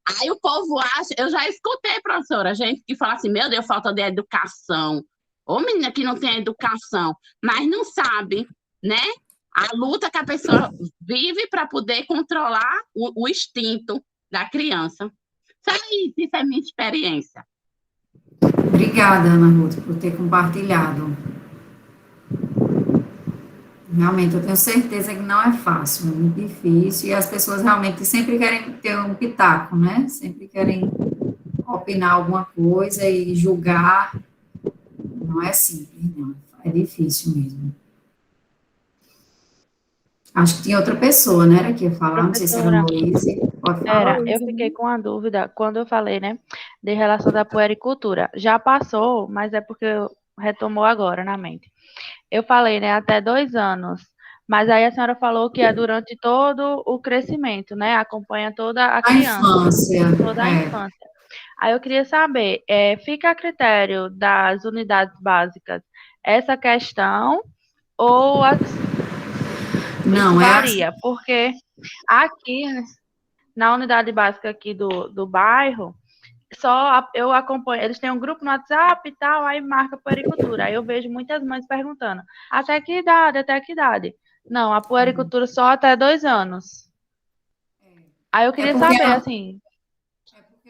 Aí o povo acha, eu já escutei, professora, gente que fala assim, meu Deus, falta de educação. Ô menina que não tem educação, mas não sabe, né? A luta que a pessoa vive para poder controlar o instinto da criança. Isso é minha experiência. Obrigada, Ana Ruth, por ter compartilhado. Realmente, eu tenho certeza que não é fácil, é muito difícil, e as pessoas realmente sempre querem ter um pitaco, né? Sempre querem opinar alguma coisa e julgar. Não é simples, não. É difícil mesmo. Acho que tinha outra pessoa, né, era que ia falar, não sei se era a Luísa. Pode falar, Eu fiquei com a dúvida quando eu falei, né, de relação da puericultura. Já passou, mas é porque retomou agora na mente. Eu falei, né, até 2 anos. Mas aí a senhora falou que é durante todo o crescimento, né? Acompanha toda a criança. infância. Toda a infância. Aí eu queria saber, fica a critério das unidades básicas essa questão ou Não, isso é varia? Porque aqui, na unidade básica aqui do bairro, eu acompanho, eles têm um grupo no WhatsApp e tal, aí marca puericultura. Aí eu vejo muitas mães perguntando, até que idade, até que idade? Não, a puericultura só até 2 anos. Aí eu queria saber, assim...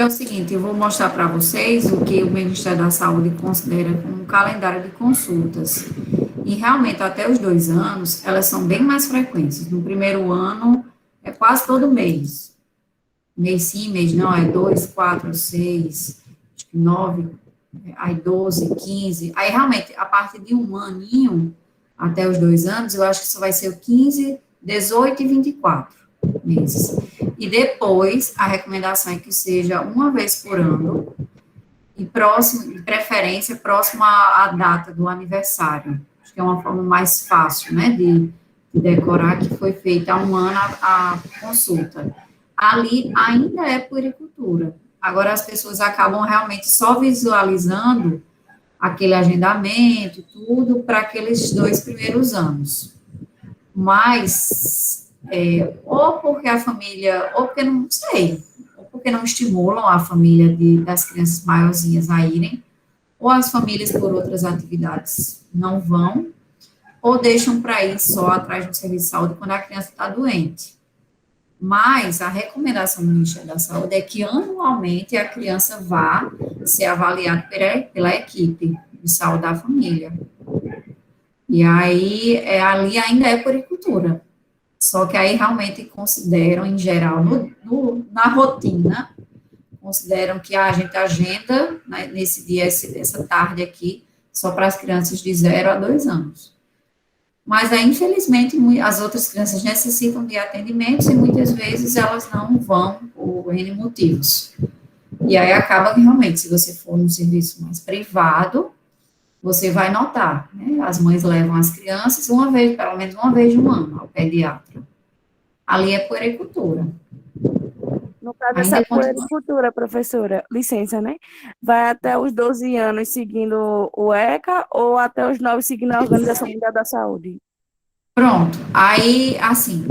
É o seguinte, eu vou mostrar para vocês o que o Ministério da Saúde considera como um calendário de consultas. E realmente, até os 2 anos, elas são bem mais frequentes. No primeiro ano, é quase todo mês. Mês sim, mês não, é 2, 4, 6, 9, aí 12, 15. Aí, realmente, a partir de 1 aninho, até os 2 anos, eu acho que isso vai ser o 15, 18 e 24 meses. E depois, a recomendação é que seja uma vez por ano, e próximo, de preferência, próximo à data do aniversário. Acho que é uma forma mais fácil, né, de decorar, que foi feita há 1 ano a consulta. Ali ainda é puericultura. Agora, as pessoas acabam realmente só visualizando aquele agendamento, tudo, para aqueles 2 primeiros anos. Mas... ou porque a família, ou porque não sei, ou porque não estimulam a família das crianças maiorzinhas a irem, ou as famílias por outras atividades não vão, ou deixam para ir só atrás do serviço de saúde quando a criança está doente. Mas a recomendação do Ministério da Saúde é que anualmente a criança vá ser avaliada pela equipe de saúde da família. E aí, ali ainda é puericultura. Só que aí realmente consideram, em geral, na rotina, consideram que a gente agenda, né, nesse dia, essa tarde aqui, só para as crianças de 0 a 2 anos. Mas aí, infelizmente, as outras crianças necessitam de atendimentos e muitas vezes elas não vão por N motivos. E aí acaba que realmente, se você for num serviço mais privado, você vai notar, né? As mães levam as crianças pelo menos uma vez no ano, ao pediatra. Ali é puericultura. No caso dessa puericultura, professora, licença, né? Vai até os 12 anos seguindo o ECA ou até os 9 seguindo a Organização Mundial da Saúde? Pronto. Aí, assim,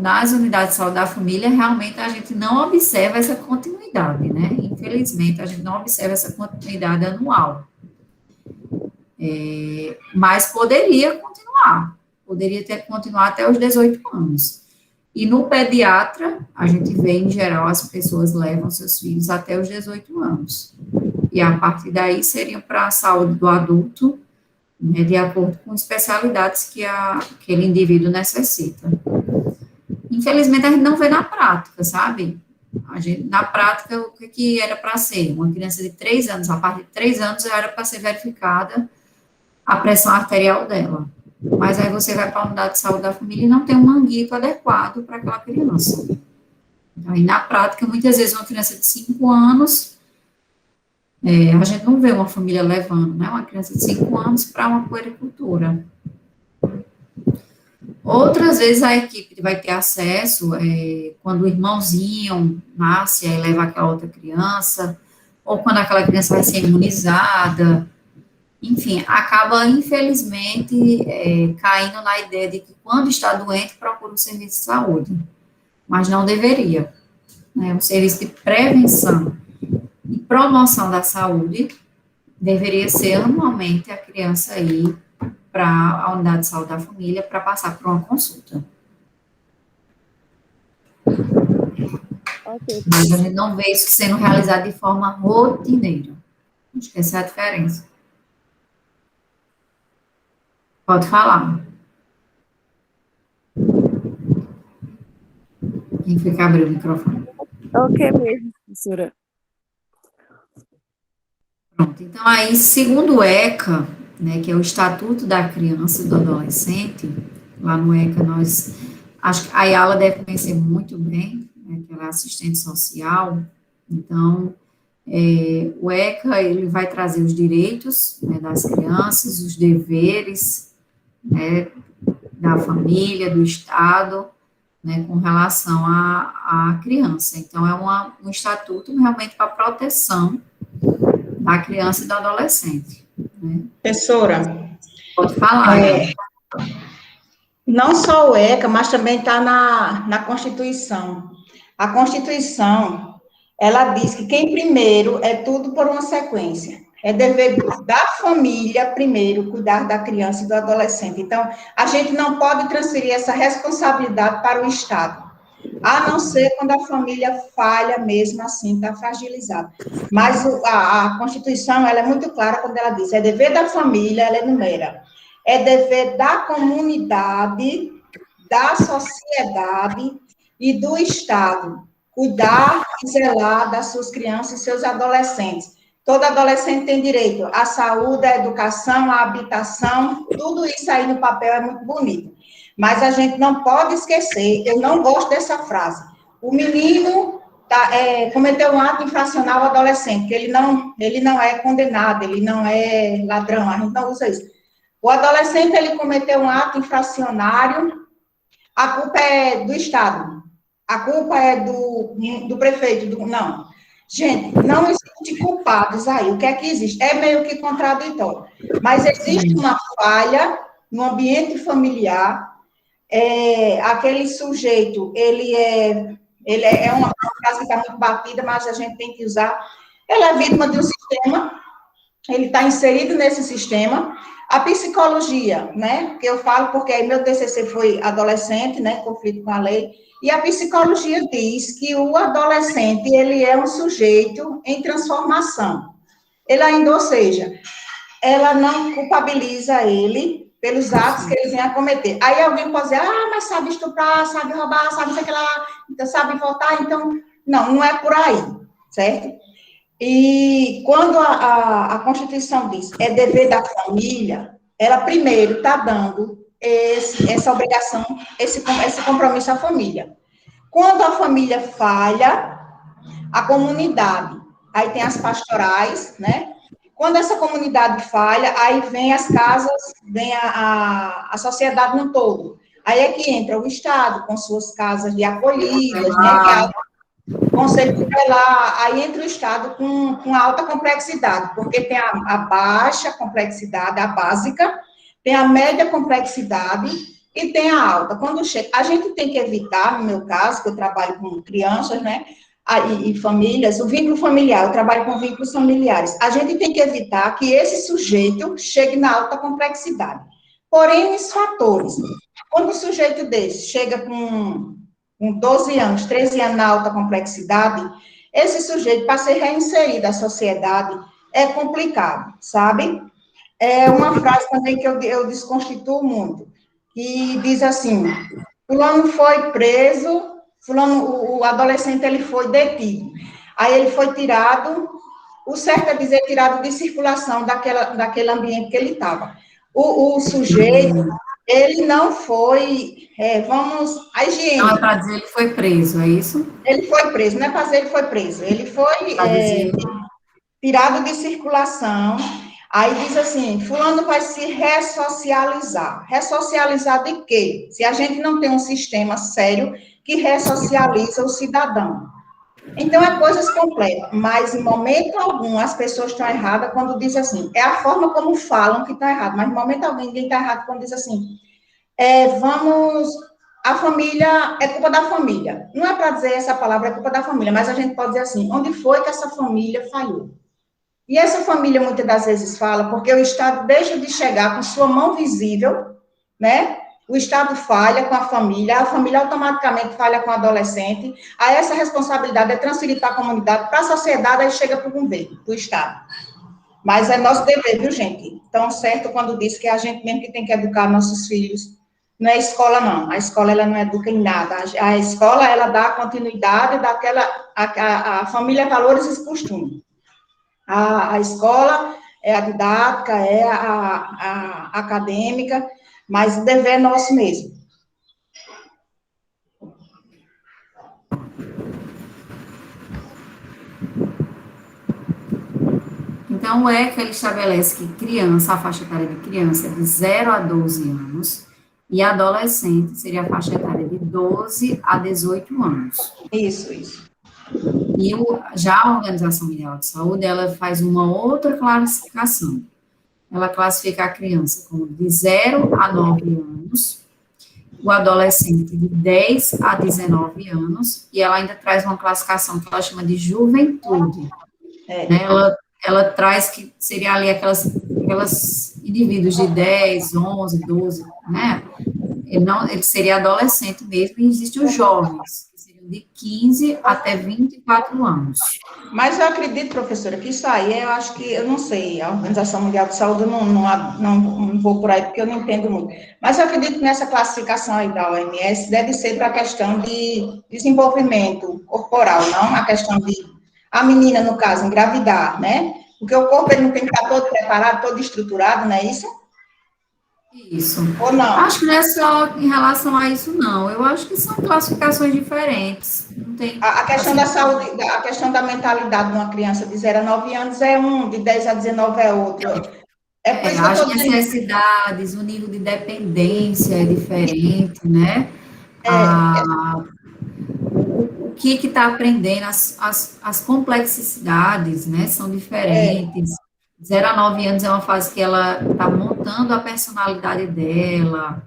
nas unidades de saúde da família, realmente a gente não observa essa continuidade, né? Infelizmente, a gente não observa essa continuidade anual. Mas poderia continuar até os 18 anos. E no pediatra, a gente vê, em geral, as pessoas levam seus filhos até os 18 anos. E a partir daí seriam para a saúde do adulto, né, de acordo com especialidades que aquele indivíduo necessita. Infelizmente, a gente não vê na prática, sabe? Na prática, o que era para ser? Uma criança de 3 anos, a partir de 3 anos, já era para ser verificada a pressão arterial dela. Mas aí você vai para a unidade de saúde da família e não tem um manguito adequado para aquela criança. Aí, na prática, muitas vezes, uma criança de 5 anos, a gente não vê uma família levando, né, uma criança de 5 anos para uma puericultura. Outras vezes a equipe vai ter acesso, quando o irmãozinho nasce, aí leva aquela outra criança, ou quando aquela criança vai ser imunizada, enfim, acaba, infelizmente, caindo na ideia de que quando está doente, procura um serviço de saúde, mas não deveria, né? O serviço de prevenção e promoção da saúde deveria ser anualmente a criança ir para a unidade de saúde da família para passar por uma consulta. Ok. Mas a gente não vê isso sendo realizado de forma rotineira. Acho que essa é a diferença. Pode falar. Quem foi que abriu o microfone? Ok mesmo, professora. Pronto. Então, aí, segundo o ECA, né, que é o Estatuto da Criança e do Adolescente, lá no ECA, acho que a Ayala deve conhecer muito bem, né, que ela é assistente social. Então, o ECA, ele vai trazer os direitos, né, das crianças, os deveres, né, da família, do Estado, né, com relação à criança. Então, é um estatuto realmente para proteção da criança e do adolescente. Né? Professora, Pode falar. não só o ECA, mas também está na Constituição. A Constituição, ela diz que quem primeiro é tudo por uma sequência. É dever da família, primeiro, cuidar da criança e do adolescente. Então, a gente não pode transferir essa responsabilidade para o Estado, a não ser quando a família falha mesmo assim, está fragilizada. Mas a Constituição, ela é muito clara quando ela diz, é dever da família, ela enumera, é dever da comunidade, da sociedade e do Estado, cuidar e zelar das suas crianças e seus adolescentes. Todo adolescente tem direito à saúde, à educação, à habitação, tudo isso aí no papel é muito bonito. Mas a gente não pode esquecer, eu não gosto dessa frase, o menino cometeu um ato infracional adolescente, que ele não é condenado, ele não é ladrão, a gente não usa isso. O adolescente, ele cometeu um ato infracionário, a culpa é do Estado, a culpa é do prefeito, não. Gente, não existe culpados aí, o que é que existe? É meio que contraditório, mas existe uma falha no ambiente familiar, aquele sujeito, ele é uma frase que está muito batida, mas a gente tem que usar, ele é vítima de um sistema, ele está inserido nesse sistema. A psicologia, né, que eu falo porque aí meu TCC foi adolescente, né, conflito com a lei, e a psicologia diz que o adolescente, ele é um sujeito em transformação. Ele ainda, ou seja, ela não culpabiliza ele pelos atos que ele vem a cometer. Aí alguém pode dizer, mas sabe estuprar, sabe roubar, sabe sei lá, então sabe votar, então, não é por aí, certo? E quando a Constituição diz é dever da família, ela primeiro está dando essa obrigação, esse compromisso à família. Quando a família falha, a comunidade, aí tem as pastorais, né? Quando essa comunidade falha, aí vem as casas, vem a sociedade no todo. Aí é que entra o Estado, com suas casas de acolhidas, né? Que é o Conselho Tutelar, aí entra o Estado com alta complexidade, porque tem a baixa complexidade, a básica, tem a média complexidade e tem a alta. Quando chega, a gente tem que evitar, no meu caso, que eu trabalho com crianças, né, e famílias, o vínculo familiar, eu trabalho com vínculos familiares, a gente tem que evitar que esse sujeito chegue na alta complexidade. Porém, os fatores, quando o sujeito desse chega com 12 anos, 13 anos na alta complexidade, esse sujeito, para ser reinserido à sociedade, é complicado, sabe? É uma frase também que eu desconstituo muito, que diz assim, fulano foi preso, o adolescente, ele foi detido, aí ele foi tirado, o certo é dizer tirado de circulação daquele ambiente que ele estava. O sujeito, ele não foi, a higiene. Não é para dizer que foi preso, é isso? Ele foi preso, não é para dizer que ele foi preso, ele foi tirado de circulação, Aí diz assim, fulano vai se ressocializar. Ressocializar de quê? Se a gente não tem um sistema sério que ressocializa o cidadão. Então, é coisas completas, mas em momento algum as pessoas estão erradas quando dizem assim, é a forma como falam que está errado, mas em momento algum ninguém está errado quando diz assim, a família, é culpa da família. Não é para dizer essa palavra, é culpa da família, mas a gente pode dizer assim, onde foi que essa família falhou? E essa família muitas das vezes fala porque o Estado deixa de chegar com sua mão visível, né? O Estado falha com a família automaticamente falha com o adolescente, aí essa responsabilidade é transferida para a comunidade, para a sociedade, aí chega para o governo, para o Estado. Mas é nosso dever, viu, gente? Tão certo quando diz que a gente mesmo que tem que educar nossos filhos. Não é escola, não. A escola, ela não educa em nada. A escola, ela dá continuidade daquela... A família, valores e costumes. A escola é a didática, é a acadêmica, mas o dever é nosso mesmo. Então, o ECA, ele estabelece que criança, a faixa etária de criança é de 0 a 12 anos, e adolescente seria a faixa etária de 12 a 18 anos. Isso. E já a Organização Mundial de Saúde, ela faz uma outra classificação. Ela classifica a criança como de 0 a 9 anos, o adolescente de 10 a 19 anos, e ela ainda traz uma classificação que ela chama de juventude. Né? Ela traz que seria ali aquelas indivíduos de 10, 11, 12, né? Ele seria adolescente mesmo, e existem os jovens, que seriam de 15 até 24 anos. Mas eu acredito, professora, que isso aí, eu acho que, eu não sei, a Organização Mundial de Saúde, eu não vou por aí, porque eu não entendo muito. Mas eu acredito que nessa classificação aí da OMS, deve ser para a questão de desenvolvimento corporal, não a questão de, a menina, no caso, engravidar, né? Porque o corpo, ele não tem que estar todo preparado, todo estruturado, não é isso? Isso. Ou não? Acho que não é só em relação a isso, não. Eu acho que são classificações diferentes. Não tem, a questão da saúde, a questão da mentalidade de uma criança de 0 a 9 anos é um, de 10 a 19 é outro. É por isso que eu as estou dizendo... necessidades, o nível de dependência é diferente, né? O que está aprendendo, as complexidades, né, são diferentes. 0 a 9 anos é uma fase que ela está montando a personalidade dela,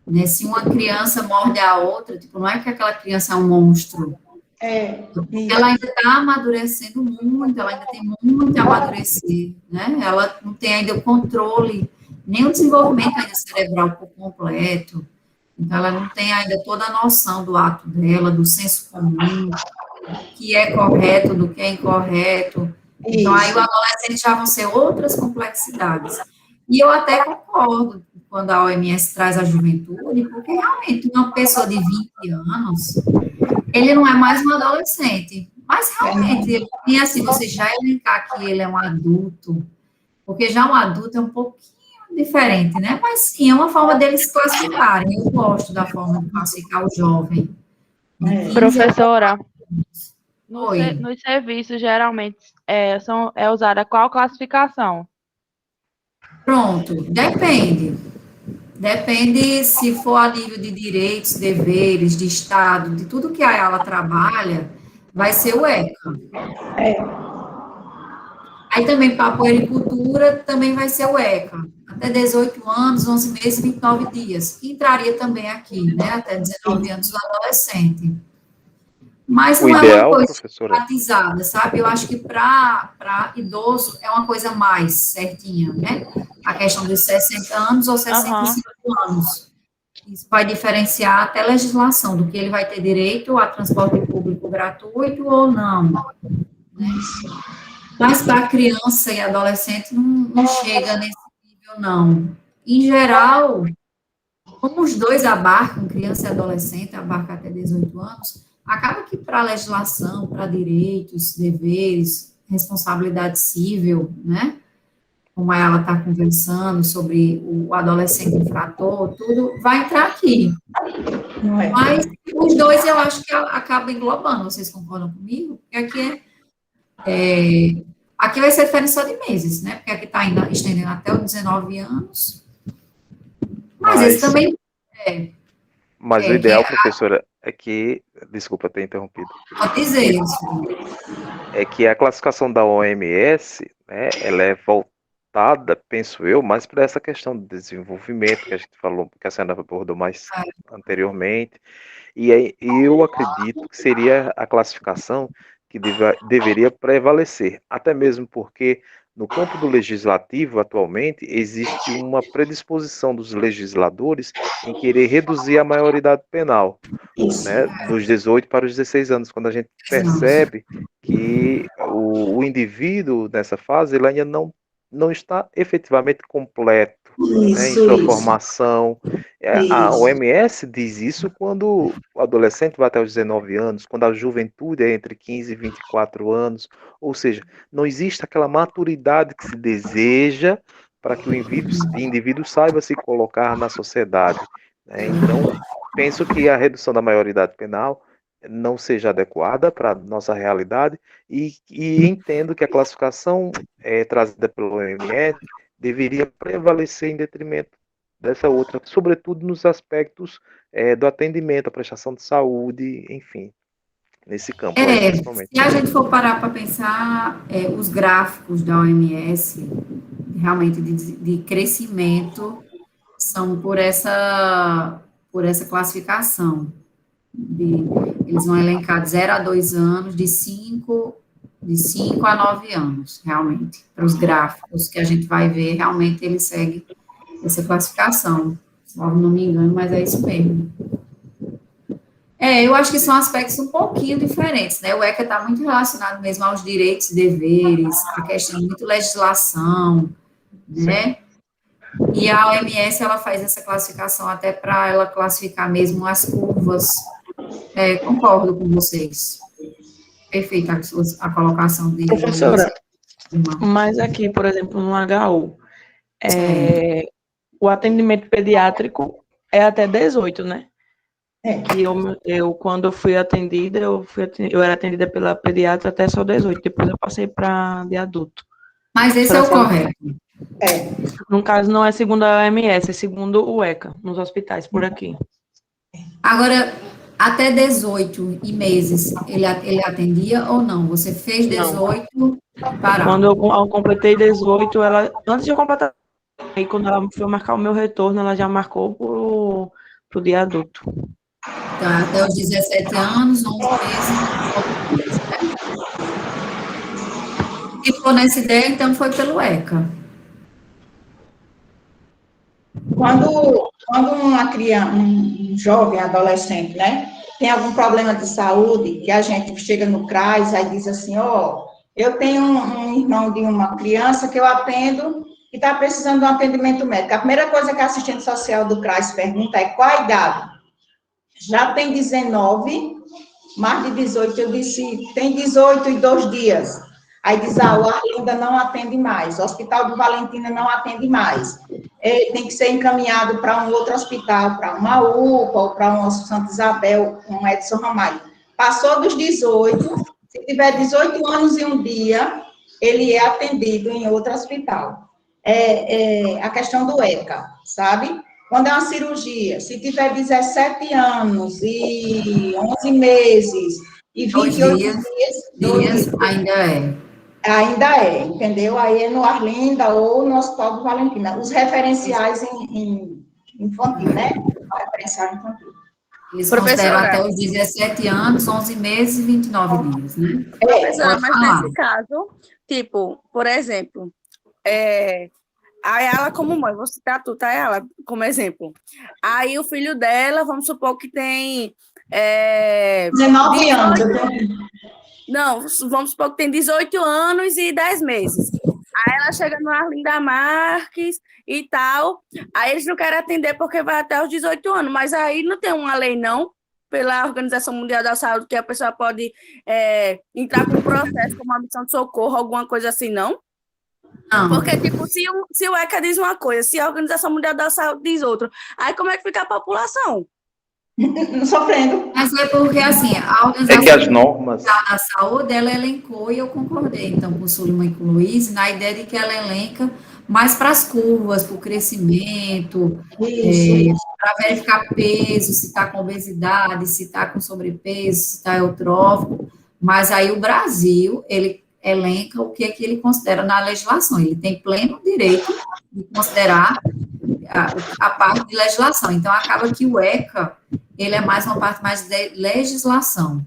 né? Se uma criança morde a outra, tipo, não é que aquela criança é um monstro. Ela ainda está amadurecendo muito, ela ainda tem muito a amadurecer, né? Ela não tem ainda o controle, nem o desenvolvimento ainda cerebral por completo. Então, ela não tem ainda toda a noção do ato dela, do senso comum, do que é correto, do que é incorreto. Então, aí o adolescente já vão ser outras complexidades. E eu até concordo quando a OMS traz a juventude, porque realmente uma pessoa de 20 anos, ele não é mais um adolescente. Mas realmente, e assim, você já elencar que ele é um adulto, porque já um adulto é um pouquinho diferente, né? Mas sim, é uma forma deles se classificarem. Eu gosto da forma de classificar o jovem. Professora, nos serviços, geralmente, é usada qual classificação? Pronto, depende. Depende se for a nível de direitos, deveres, de Estado, de tudo que a ALA trabalha, vai ser o ECA. Aí também para a puericultura, também vai ser o ECA. Até 18 anos, 11 meses, 29 dias. Que entraria também aqui, né? Até 19 anos do adolescente. Mas não é uma coisa enfatizada, sabe? Eu acho que para idoso é uma coisa mais certinha, né? A questão dos 60 anos ou 65 anos. Isso vai diferenciar até a legislação, do que ele vai ter direito a transporte público gratuito ou não. Né? Mas para criança e adolescente não chega nesse nível, não. Em geral, como os dois abarcam, criança e adolescente, abarcam até 18 anos, acaba que para a legislação, para direitos, deveres, responsabilidade civil, né? Como ela está conversando sobre o adolescente infrator, tudo vai entrar aqui. Mas os dois eu acho que acaba englobando, vocês concordam comigo? Porque aqui Aqui vai ser diferente só de meses, né? Porque aqui está ainda estendendo até os 19 anos. Mas esse também é, Mas o que ideal, professora, é que, desculpa ter interrompido, pode dizer isso. é que a classificação da OMS, né, ela é voltada, penso eu, mais para essa questão do desenvolvimento que a gente falou, que a senhora abordou mais anteriormente, e aí, eu acredito que seria a classificação que deveria prevalecer, até mesmo porque no campo do legislativo, atualmente, existe uma predisposição dos legisladores em querer reduzir a maioridade penal, Isso. né, dos 18 para os 16 anos, quando a gente percebe que o indivíduo nessa fase ele ainda não está efetivamente completo, né, em sua formação. A Isso. OMS diz isso quando o adolescente vai até os 19 anos, quando a juventude é entre 15 e 24 anos, ou seja, não existe aquela maturidade que se deseja para que o indivíduo saiba se colocar na sociedade, né? Então, penso que a redução da maioridade penal não seja adequada para a nossa realidade e entendo que a classificação trazida pelo OMS deveria prevalecer em detrimento dessa outra, sobretudo nos aspectos do atendimento, a prestação de saúde, enfim, nesse campo aí, principalmente. Se a gente for parar para pensar, os gráficos da OMS, realmente de crescimento, são por essa classificação. Eles vão elencar de 0 a 2 anos, de 5 a 9 anos, realmente. Para os gráficos que a gente vai ver, realmente ele segue essa classificação. Se eu não me engano, mas é isso mesmo. Eu acho que são aspectos um pouquinho diferentes, né? O ECA está muito relacionado mesmo aos direitos e deveres, a questão de muito legislação, né? E a OMS, ela faz essa classificação até para ela classificar mesmo as curvas. Concordo com vocês. Perfeita a colocação de Professora, mas aqui, por exemplo, no HU, o atendimento pediátrico é até 18, né? Que eu quando eu fui atendida, eu era atendida pela pediatra até só 18, depois eu passei para de adulto. Mas esse é o correto. No caso, não é segundo a OMS, é segundo o ECA, nos hospitais por aqui. Agora, até 18 e meses, ele atendia ou não? Você fez 18, parou. Quando eu completei 18, antes de eu completar, aí quando ela foi marcar o meu retorno, ela já marcou pro dia adulto. Tá, até os 17 anos, 11 meses, né? Se for nessa ideia, então foi pelo ECA. Quando uma criança, um jovem, adolescente, né, tem algum problema de saúde, que a gente chega no CRAS, aí diz assim, eu tenho um irmão de uma criança que eu atendo e está precisando de um atendimento médico. A primeira coisa que a assistente social do CRAS pergunta é qual a idade? Já tem 19, mais de 18, eu disse, tem 18 e 2 dias. Aí diz, o Arlinda não atende mais, o Hospital do Valentina não atende mais. Tem que ser encaminhado para um outro hospital, para uma UPA, ou para um Santa Isabel, um Edson Ramalho. Passou dos 18, se tiver 18 anos e um dia, ele é atendido em outro hospital. A questão do ECA, sabe? Quando é uma cirurgia, se tiver 17 anos e 11 meses e 28 dias, ainda é. Ainda entendeu? Aí é no Arlinda ou no Hospital do Valentina. Os referenciais em infantil, né? O referencial infantil. Eles consideram até os 17 anos, 11 meses e 29 dias, né? Professora, mas nesse caso, tipo, por exemplo, a ela como mãe, vou citar tu, tá? Ela como exemplo. Aí o filho dela, vamos supor que tem... 19 anos. Não, vamos supor que tem 18 anos e 10 meses. Aí ela chega no Arlinda Marques e tal, aí eles não querem atender porque vai até os 18 anos, mas aí não tem uma lei, não, pela Organização Mundial da Saúde, que a pessoa pode entrar com um processo como uma missão de socorro, alguma coisa assim, não? Não. Porque, tipo, se o ECA diz uma coisa, se a Organização Mundial da Saúde diz outra, aí como é que fica a população? Sofrendo. Mas é porque, assim, a É que Organização as normas. da Saúde, ela elencou, e eu concordei, então, com o Sullivan e com o Luiz, na ideia de que ela elenca mais para as curvas, para o crescimento, Isso, isso. para verificar peso, se está com obesidade, se está com sobrepeso, se está eutrófico, mas aí o Brasil, ele elenca o que é que ele considera na legislação, ele tem pleno direito de considerar a parte de legislação, então acaba que o ECA, ele é mais uma parte mais de legislação,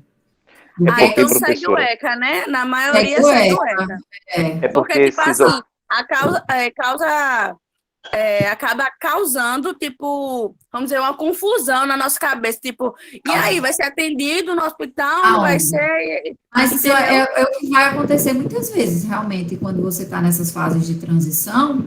do É que porque, Então segue o professora, ECA, né? Na segue maioria o segue o ECA, ECA. é Porque, porque tipo esses. assim, acaba causando, tipo, vamos dizer, uma confusão na nossa cabeça, tipo, e aí, vai ser atendido no hospital, não vai aonde? ser, Mas isso entendeu? é o que vai acontecer muitas vezes, realmente, quando você está nessas fases de transição,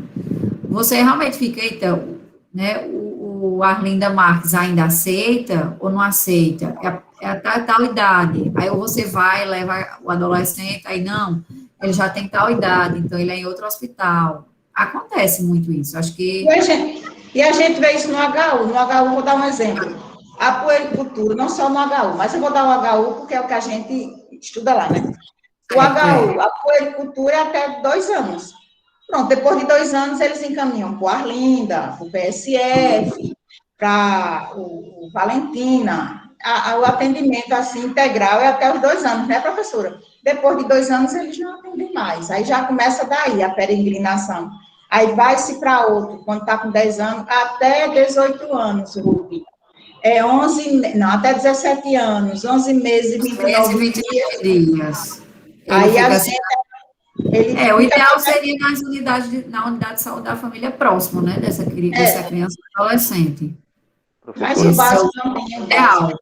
você realmente fica, eita, né, o Arlinda Marques ainda aceita ou não aceita? É a tal idade. Aí ou você vai, leva o adolescente, aí não, ele já tem tal idade, então ele é em outro hospital. Acontece muito isso. Acho E que a gente vê isso no HU. No HU, vou dar um exemplo. A puericultura, não só no HU, mas eu vou dar o HU porque é o que a gente estuda lá, né? O HU, a puericultura é até 2 anos. Pronto, depois de 2 anos, eles encaminham para o Arlinda, para o PSF, para o Valentina. O atendimento, assim, integral é até os 2 anos, né, professora? Depois de 2 anos, eles não atendem mais. Aí já começa daí a peregrinação. Aí vai-se para outro, quando está com 10 anos, até 18 anos, Rubi. É 11, não, até 17 anos, 11 meses e 13 e 29 dias. 29 dias. Ele Aí a fica assim. gente, ele O fica ideal seria nas unidades na unidade de saúde da família próximo, né, dessa criança e adolescente. mas o Professora, Esse é o básico não tem o básico. ideal.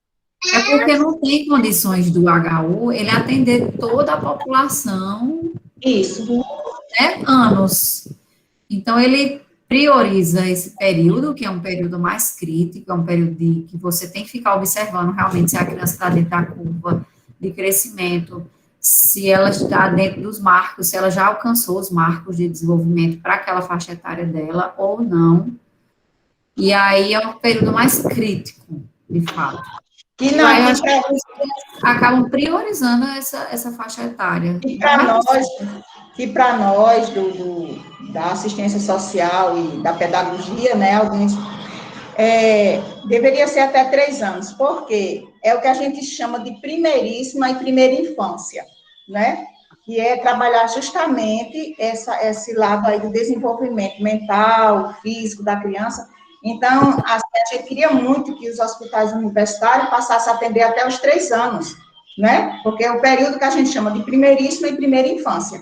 É porque não tem condições do HU ele atender toda a população, Isso. né, anos. Então, ele prioriza esse período, que é um período mais crítico, é um período que você tem que ficar observando realmente se a criança está dentro da curva de crescimento, se ela está dentro dos marcos, se ela já alcançou os marcos de desenvolvimento para aquela faixa etária dela ou não. E aí é um período mais crítico, de fato. Que E aí, não, acho que eles acabam priorizando essa faixa etária. que para nós da assistência social e da pedagogia, né, alguns, deveria ser até 3 anos, porque é o que a gente chama de primeiríssima e primeira infância, né? Que é trabalhar justamente esse lado aí do desenvolvimento mental, físico da criança. Então, a gente queria muito que os hospitais universitários passassem a atender até os 3 anos, né? Porque é o período que a gente chama de primeiríssima e primeira infância.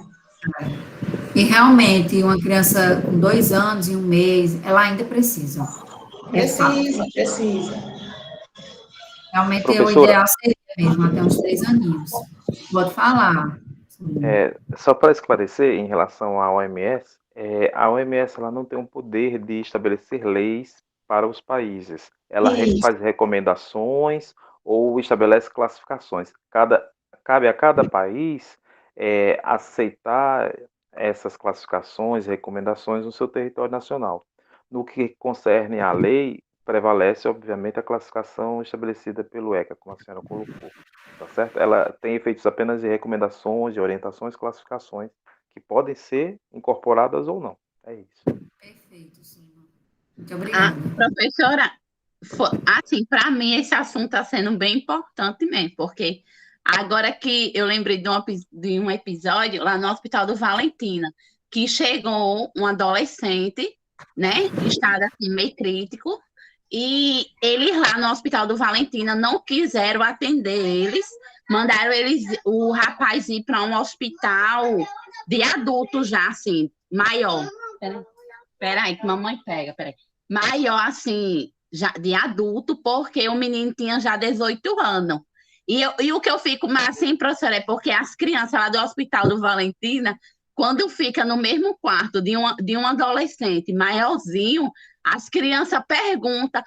E realmente, uma criança com 2 anos e um mês, ela ainda precisa. É fato. Precisa. Realmente, o professora, ideal seria mesmo, até uns 3 aninhos. Pode falar. só para esclarecer em relação à OMS, a OMS ela não tem um poder de estabelecer leis para os países. Ela Isso. faz recomendações ou estabelece classificações. Cabe a cada país aceitar essas classificações e recomendações no seu território nacional. No que concerne à lei, prevalece, obviamente, a classificação estabelecida pelo ECA, como a senhora colocou. Tá certo? Ela tem efeitos apenas de recomendações, de orientações, classificações, que podem ser incorporadas ou não. É isso. Perfeito, sim. Muito obrigada. Professora, assim, para mim esse assunto está sendo bem importante mesmo, porque agora que eu lembrei de um episódio lá no Hospital do Valentina, que chegou um adolescente, né, em estado assim, meio crítico, e eles lá no Hospital do Valentina não quiseram atender eles, mandaram o rapaz ir para um hospital de adultos já, assim, maior. Peraí, que mamãe pega, peraí. Maior, assim, já de adulto, porque o menino tinha já 18 anos. E o que eu fico mais assim, professora, é porque as crianças lá do Hospital do Valentina, quando fica no mesmo quarto de um adolescente maiorzinho, as crianças perguntam,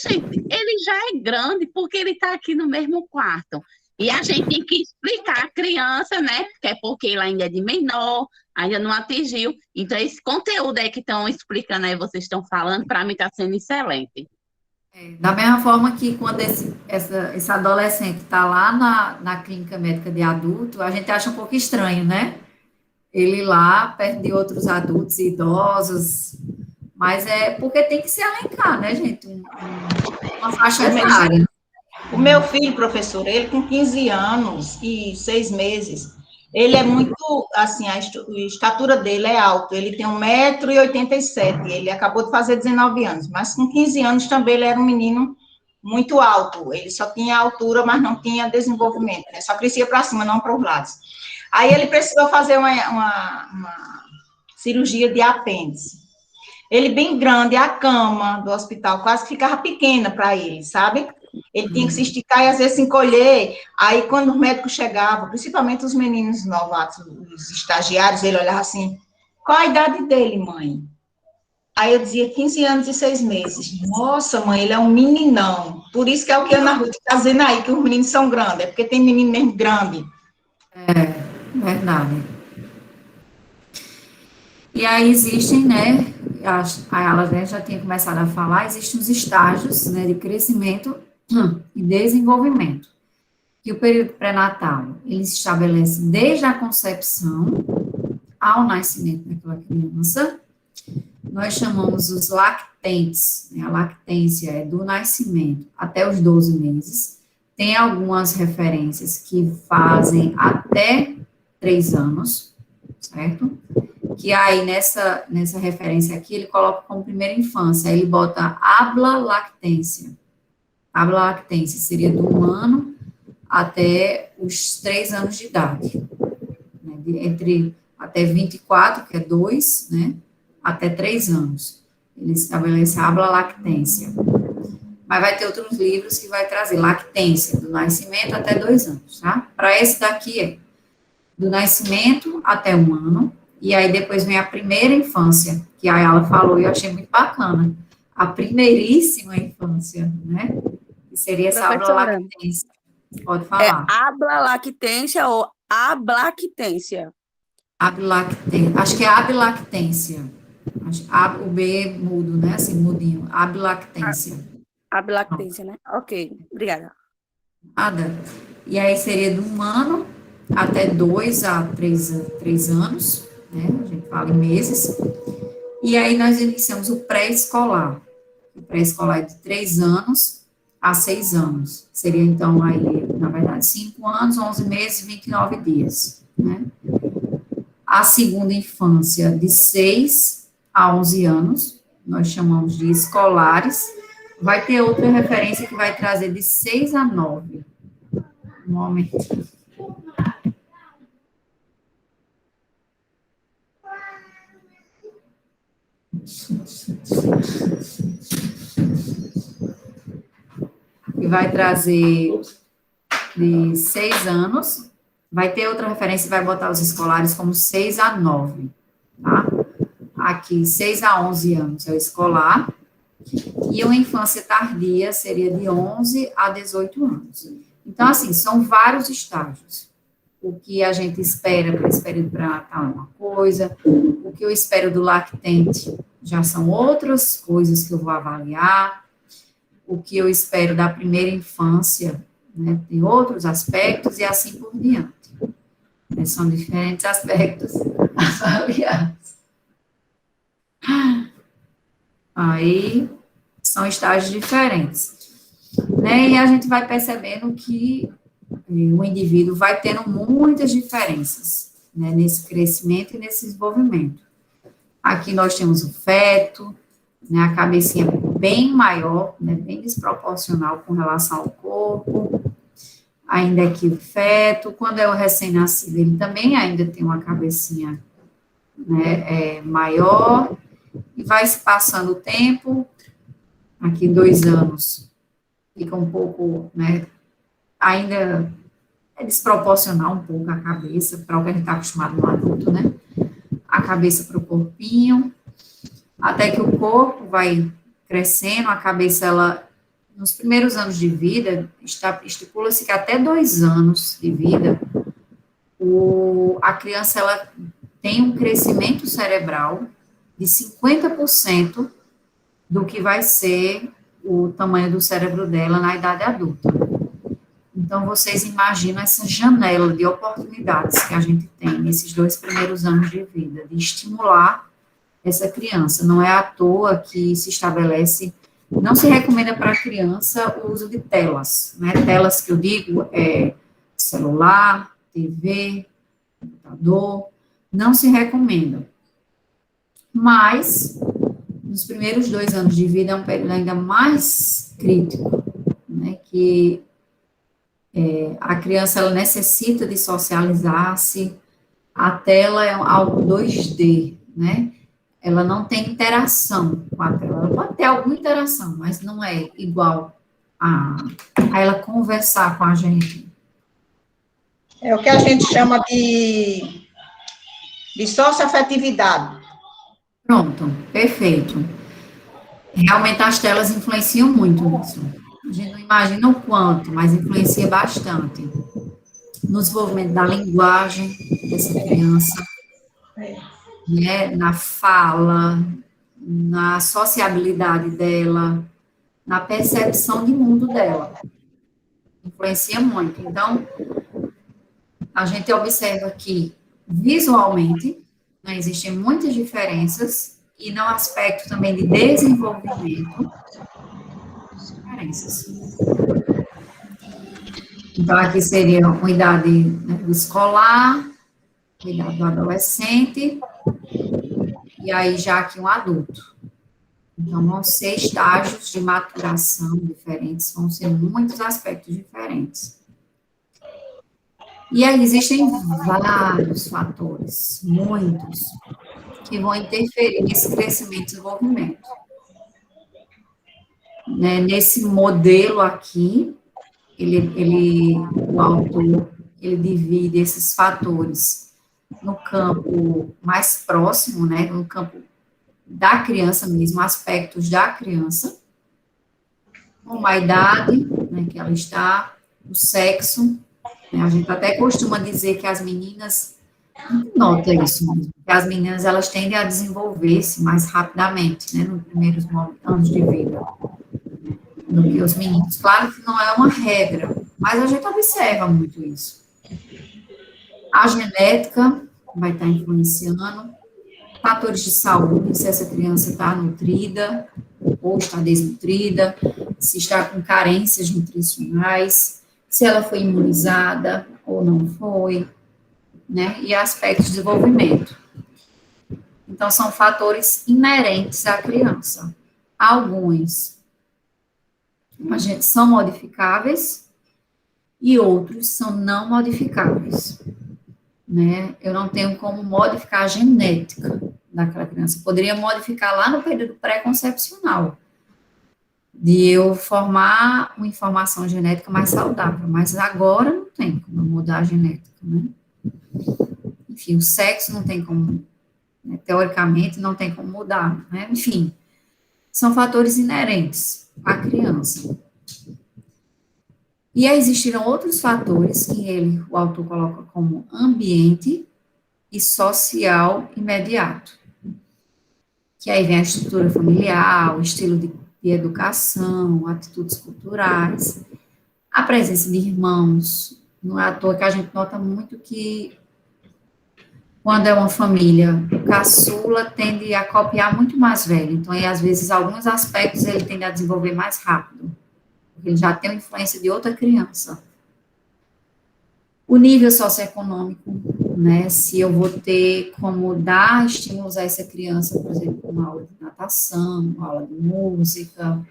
gente, ele já é grande, por que ele está aqui no mesmo quarto? E a gente tem que explicar à criança, né? Que é porque ele ainda é de menor, ainda não atingiu. Então, esse conteúdo aí que estão explicando aí, vocês estão falando, para mim está sendo excelente. Da mesma forma que quando esse adolescente está lá na clínica médica de adulto, a gente acha um pouco estranho, né? Ele lá, perto de outros adultos e idosos, mas é porque tem que se alencar, né, gente? Uma faixa etária. O meu filho, professor, ele com 15 anos e 6 meses, ele é muito, assim, a estatura dele é alta, ele tem 1,87 m, ele acabou de fazer 19 anos, mas com 15 anos também ele era um menino muito alto, ele só tinha altura, mas não tinha desenvolvimento, né? Só crescia para cima, não para os lados. Aí ele precisou fazer uma cirurgia de apêndice. Ele bem grande, a cama do hospital quase ficava pequena para ele, sabe? Ele tinha que se esticar e às vezes se encolher. Aí, quando o médico chegava, principalmente os meninos novatos, os estagiários, ele olhava assim: qual a idade dele, mãe? Aí eu dizia 15 anos e 6 meses. Nossa, mãe, ele é um meninão. Por isso que é o que a Ana Ruth está dizendo aí, que os meninos são grandes. É porque tem menino mesmo grande. Verdade. E aí existem, né, a Ala já tinha começado a falar, existem os estágios, né, de crescimento e desenvolvimento. Que o período pré-natal, ele se estabelece desde a concepção ao nascimento daquela criança. Nós chamamos os lactentes, né, a lactência é do nascimento até os 12 meses. Tem algumas referências que fazem até 3 anos, certo? Que aí, nessa referência aqui, ele coloca como primeira infância, aí ele bota habla lactência. Habla lactência seria do 1 ano até os 3 anos de idade. Né? Entre até 24, que é 2, né? Até 3 anos. Ele estabelece a habla lactência. Mas vai ter outros livros que vai trazer lactência, do nascimento até 2 anos, tá? Para esse daqui é do nascimento até 1 ano, e aí depois vem a primeira infância, que a Ayala falou, e eu achei muito bacana. A primeiríssima infância, né? Que seria essa habla lactência. Pode falar. É habla lactência ou ablactência? Ablactência. Acho que é ablactência. O B mudo, né? Assim, mudinho. Ablactência. Ablactência, né? Ok, obrigada. Nada. E aí seria de 1 ano até 2 a 3 anos, né? A gente fala em meses. E aí nós iniciamos o pré-escolar. O pré-escolar é de 3 anos a 6 anos. Seria, então, aí, na verdade, 5 anos, 11 meses e 29 dias, né? A segunda infância, de 6 a 11 anos, nós chamamos de escolares. Vai ter outra referência que vai trazer de 6 a 9. Um momento. E vai trazer de 6 anos. Vai ter outra referência, vai botar os escolares como 6 a 9, tá? Aqui, 6 a 11 anos é o escolar. E uma infância tardia seria de 11 a 18 anos. Então, assim, são vários estágios. O que a gente espera para esse período pré-natal é uma coisa, o que eu espero do lactente já são outras coisas que eu vou avaliar, o que eu espero da primeira infância, né, tem outros aspectos e assim por diante. São diferentes aspectos avaliados. Aí, são estágios diferentes. Né? E a gente vai percebendo que o indivíduo vai tendo muitas diferenças, né, nesse crescimento e nesse desenvolvimento. Aqui nós temos o feto, né, a cabecinha bem maior, né, bem desproporcional com relação ao corpo. Ainda aqui o feto, quando é o recém-nascido, ele também ainda tem uma cabecinha, né, maior. E vai se passando o tempo, aqui 2 anos, fica um pouco, né, ainda é desproporcional um pouco a cabeça para o que a gente está acostumado no adulto, né, a cabeça para o corpinho, até que o corpo vai crescendo, a cabeça, ela, nos primeiros anos de vida, estipula-se que até 2 anos de vida, a criança, ela tem um crescimento cerebral de 50% do que vai ser o tamanho do cérebro dela na idade adulta. Então, vocês imaginam essa janela de oportunidades que a gente tem nesses 2 primeiros anos de vida, de estimular essa criança. Não é à toa que se estabelece, não se recomenda para a criança o uso de telas, né? Telas que eu digo é celular, TV, computador, não se recomenda. Mas, nos primeiros 2 anos de vida é um período ainda mais crítico, né? Que a criança ela necessita de socializar-se, a tela é algo 2D, né? Ela não tem interação com a tela. Ela pode ter alguma interação, mas não é igual a ela conversar com a gente. É o que a gente chama de socioafetividade. Pronto, perfeito. Realmente as telas influenciam muito nisso. A gente não imagina o quanto, mas influencia bastante no desenvolvimento da linguagem dessa criança, né, na fala, na sociabilidade dela, na percepção de mundo dela. Influencia muito. Então, a gente observa que, visualmente, né, existem muitas diferenças e no aspecto também de desenvolvimento, diferenças. Então, aqui seria uma idade, né, do escolar, a idade do adolescente, e aí já aqui um adulto. Então, vão ser estágios de maturação diferentes, vão ser muitos aspectos diferentes. E aí existem vários fatores, muitos, que vão interferir nesse crescimento e desenvolvimento. Né, nesse modelo aqui, o autor, ele divide esses fatores no campo mais próximo, né, no campo da criança mesmo, aspectos da criança, como a idade, né, que ela está, o sexo, né, a gente até costuma dizer que as meninas, nota isso mesmo, que as meninas, elas tendem a desenvolver-se mais rapidamente, né, nos primeiros anos de vida, do que os meninos. Claro que não é uma regra, mas a gente observa muito isso. A genética vai estar influenciando, fatores de saúde, se essa criança está nutrida ou está desnutrida, se está com carências nutricionais, se ela foi imunizada ou não foi, né? E aspectos de desenvolvimento. Então, são fatores inerentes à criança. Alguns são modificáveis e outros são não modificáveis, né? Eu não tenho como modificar a genética daquela criança. Eu poderia modificar lá no período pré-concepcional, de eu formar uma informação genética mais saudável, mas agora não tem como mudar a genética, né? Enfim, o sexo não tem como, né, teoricamente, não tem como mudar, né? Enfim, são fatores inerentes à criança. E aí existiram outros fatores que o autor coloca como ambiente e social imediato. Que aí vem a estrutura familiar, o estilo de educação, atitudes culturais, a presença de irmãos. Não é à toa que a gente nota muito que quando é uma família, o caçula tende a copiar muito mais velho. Então, aí, às vezes, alguns aspectos ele tende a desenvolver mais rápido. Porque ele já tem a influência de outra criança. O nível socioeconômico, né? Se eu vou ter como dar estímulos a essa criança, por exemplo, uma aula de natação, uma aula de música.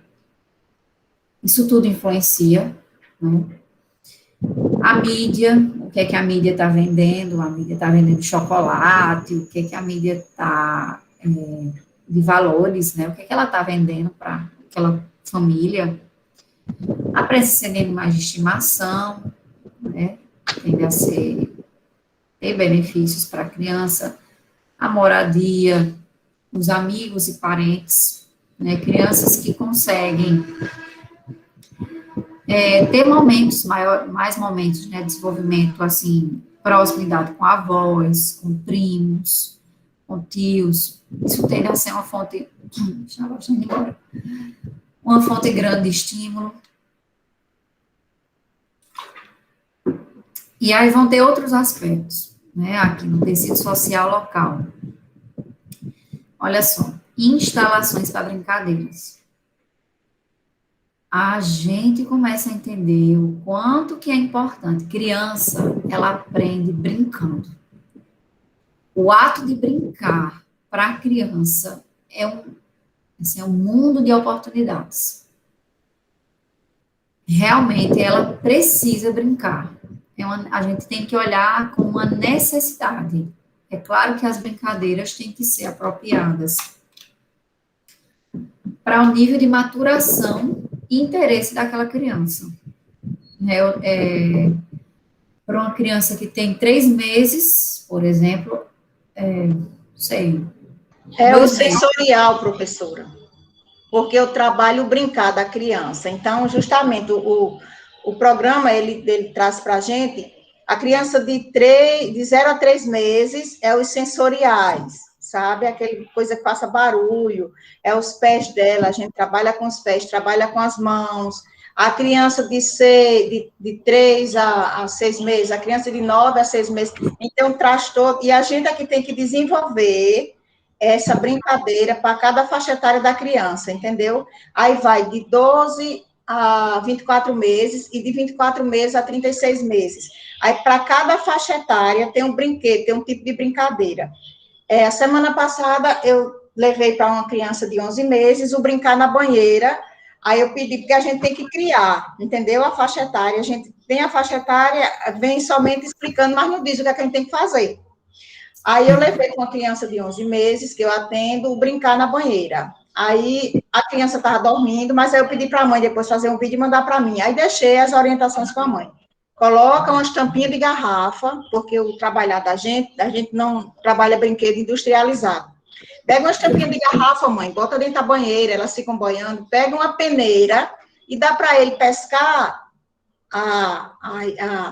Isso tudo influencia, né? A mídia, o que é que a mídia está vendendo? A mídia está vendendo chocolate, o que é que a mídia está de valores, né? O que é que ela está vendendo para aquela família? A presença de animais de estimação, né? Tende a ter benefícios para a criança. A moradia, os amigos e parentes, né? Crianças que conseguem ter momentos, mais momentos, né, de desenvolvimento, assim, proximidade com avós, com primos, com tios, isso tende a ser uma fonte, já vou indo embora, uma fonte grande de estímulo. E aí vão ter outros aspectos, né, aqui no tecido social local. Olha só, instalações para brincadeiras. A gente começa a entender o quanto que é importante. Criança, ela aprende brincando. O ato de brincar, para a criança, é um mundo de oportunidades. Realmente, ela precisa brincar. A gente tem que olhar com uma necessidade. É claro que as brincadeiras têm que ser apropriadas para o nível de maturação e interesse daquela criança. Para uma criança que tem 3 meses, por exemplo, sei. É o sensorial, professora, porque eu trabalho brincar da criança. Então, justamente, o programa, ele traz para a gente, a criança de 0 a 3 meses é os sensoriais, sabe? Aquela coisa que faça barulho, é os pés dela, a gente trabalha com os pés, trabalha com as mãos. A criança de 3 a 6 meses, a criança de 9 a 6 meses, então traz todo, e a gente aqui tem que desenvolver essa brincadeira para cada faixa etária da criança, entendeu? Aí vai de 12 a 24 meses e de 24 meses a 36 meses. Aí, para cada faixa etária, tem um brinquedo, tem um tipo de brincadeira. A semana passada, eu levei para uma criança de 11 meses o brincar na banheira. Aí eu pedi, porque a gente tem que criar, entendeu? A faixa etária, a gente tem a faixa etária, vem somente explicando, mas não diz o que a gente tem que fazer. Aí eu levei com uma criança de 11 meses, que eu atendo, o brincar na banheira. Aí a criança estava dormindo, mas aí eu pedi para a mãe depois fazer um vídeo e mandar para mim. Aí deixei as orientações com a mãe. Coloca uma tampinha de garrafa, porque o trabalhar da gente, a gente não trabalha brinquedo industrializado. Pega uma tampinha de garrafa, mãe, bota dentro da banheira, elas ficam boiando, pega uma peneira e dá para ele pescar,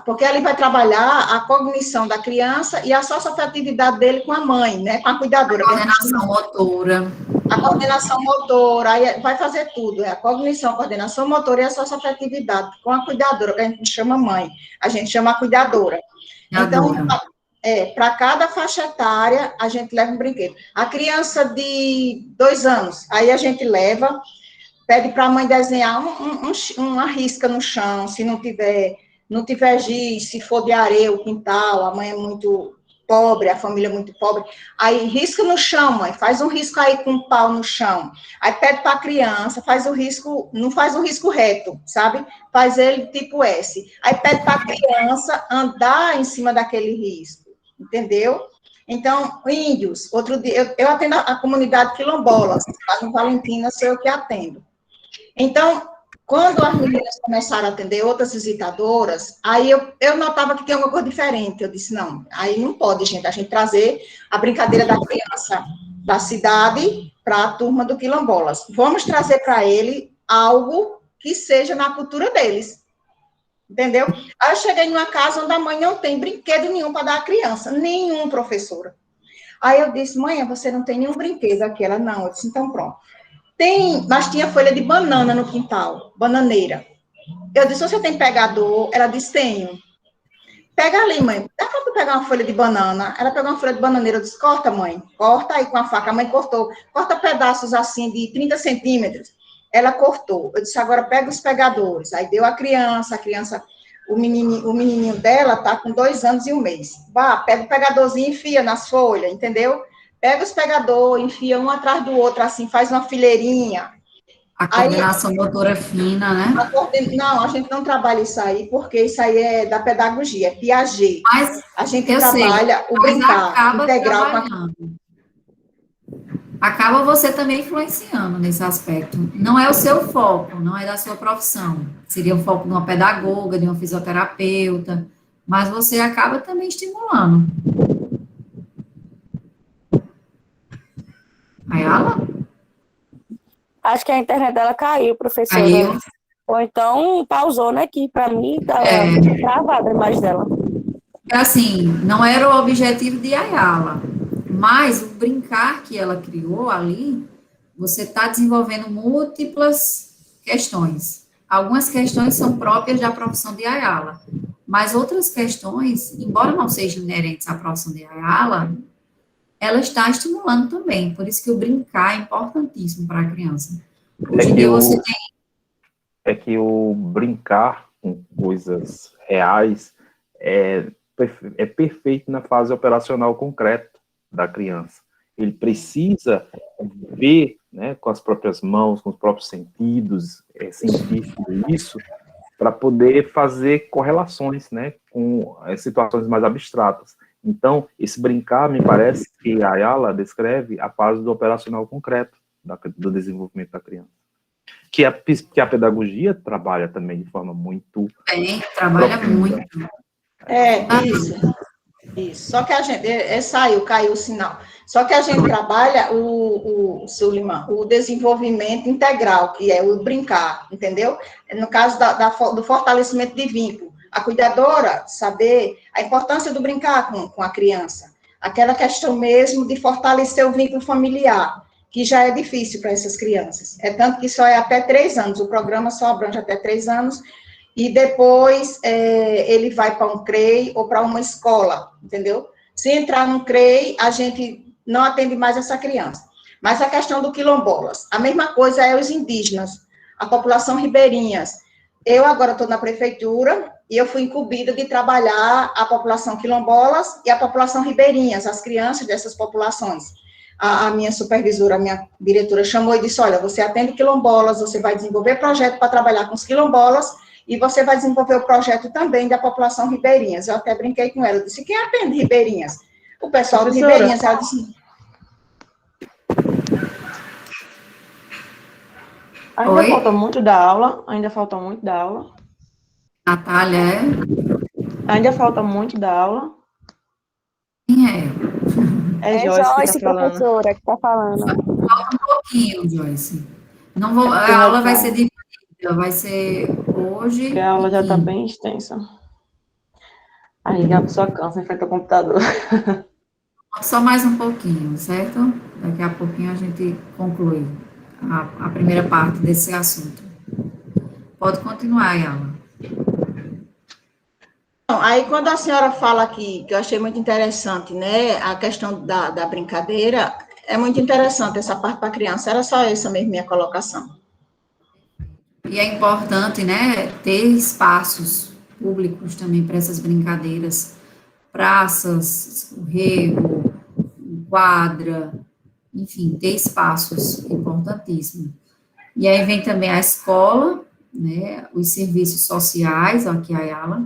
porque ele vai trabalhar a cognição da criança e a socioafetividade dele com a mãe, né, com a cuidadora. A coordenação motora. A coordenação motora, aí vai fazer tudo, a cognição, a coordenação motora e a socioafetividade com a cuidadora, que a gente chama mãe, a gente chama a cuidadora. Então, para cada faixa etária, a gente leva um brinquedo. A criança de 2 anos, aí a gente leva, pede para a mãe desenhar uma risca no chão, se não tiver giz, se for de areia, o quintal, a mãe é muito pobre, a família é muito pobre, aí risca no chão, mãe, faz um risco aí com um pau no chão, aí pede para a criança, faz o risco, não faz um risco reto, sabe? Faz ele tipo S, aí pede para a criança andar em cima daquele risco, entendeu? Então, índios, outro dia, eu atendo a comunidade quilombolas, lá no Valentina, sou eu que atendo. Então, quando as meninas começaram a atender outras visitadoras, aí eu notava que tinha alguma coisa diferente. Eu disse, não, aí não pode, gente, a gente trazer a brincadeira da criança da cidade para a turma do Quilombolas. Vamos trazer para ele algo que seja na cultura deles, entendeu? Aí eu cheguei em uma casa onde a mãe não tem brinquedo nenhum para dar à criança, nenhum, professora. Aí eu disse, mãe, você não tem nenhum brinquedo aqui? Ela, não. Eu disse, então pronto. Mas tinha folha de banana no quintal, bananeira. Eu disse, você tem pegador? Ela disse, tenho. Pega ali, mãe. Dá para tu pegar uma folha de banana? Ela pegou uma folha de bananeira, eu disse, corta, mãe. Corta aí com a faca. A mãe cortou. Corta pedaços assim de 30 centímetros. Ela cortou. Eu disse, agora pega os pegadores. Aí deu a criança, o menininho dela tá com 2 anos e 1 mês. Vá, pega o pegadorzinho e enfia nas folhas, entendeu? Pega os pegadores, enfia um atrás do outro, assim, faz uma fileirinha. A coordenação motora fina, né? Não, a gente não trabalha isso aí, porque isso aí é da pedagogia, é Piaget. Mas a gente trabalha o brincar integral. Acaba você também influenciando nesse aspecto. Não é o seu foco, não é da sua profissão. Seria o foco de uma pedagoga, de uma fisioterapeuta, mas você acaba também estimulando. Ayala? Acho que a internet dela caiu, professora. Caiu. Ou então pausou, né? Que para mim estava travada a imagem dela. Assim, não era o objetivo de Ayala, mas o brincar que ela criou ali, você está desenvolvendo múltiplas questões. Algumas questões são próprias da profissão de Ayala, mas outras questões, embora não sejam inerentes à profissão de Ayala, ela está estimulando também. Por isso que o brincar é importantíssimo para a criança. Hoje em dia você tem... É que o brincar com coisas reais é perfeito na fase operacional concreta da criança. Ele precisa ver, né, com as próprias mãos, com os próprios sentidos, sentir isso, para poder fazer correlações, né, com situações mais abstratas. Então, esse brincar, me parece que a Ayala descreve a fase do operacional concreto do desenvolvimento da criança. Que a pedagogia trabalha também de forma muito... trabalha profunda. muito. Isso. Só que a gente... caiu o sinal. Só que a gente trabalha, Suliman, o desenvolvimento integral, que é o brincar, entendeu? No caso do fortalecimento de vínculo. A cuidadora saber a importância do brincar com a criança. Aquela questão mesmo de fortalecer o vínculo familiar, que já é difícil para essas crianças. É tanto que só é até 3 anos, o programa só abrange até 3 anos, e depois ele vai para um CREI ou para uma escola, entendeu? Se entrar no CREI, a gente não atende mais essa criança. Mas a questão do quilombolas, a mesma coisa é os indígenas, a população ribeirinhas. Eu agora estou na prefeitura e eu fui incumbida de trabalhar a população quilombolas e a população ribeirinhas, as crianças dessas populações. A minha supervisora, a minha diretora chamou e disse, olha, você atende quilombolas, você vai desenvolver projeto para trabalhar com os quilombolas e você vai desenvolver o projeto também da população ribeirinhas. Eu até brinquei com ela, eu disse, quem atende ribeirinhas? O pessoal de ribeirinhas. Ela disse... Ainda falta muito da aula, Natália, Ainda falta muito da aula. Quem é? É Joyce que tá falando. Professora, que está falando. Falta um pouquinho, Joyce. Não vou, a aula vai ser dividida, vai ser hoje. Porque a aula já está bem extensa. Aí a pessoa cansa em frente ao computador. Só mais um pouquinho, certo? Daqui a pouquinho a gente conclui a primeira parte desse assunto. Pode continuar, Ayala. Aí, quando a senhora fala aqui, que eu achei muito interessante, né, a questão da brincadeira, é muito interessante essa parte para a criança, era só essa mesmo minha colocação. E é importante, né, ter espaços públicos também para essas brincadeiras, praças, escorrego, quadra, enfim, ter espaços importantíssimos. E aí vem também a escola, né, os serviços sociais, aqui a Ayala,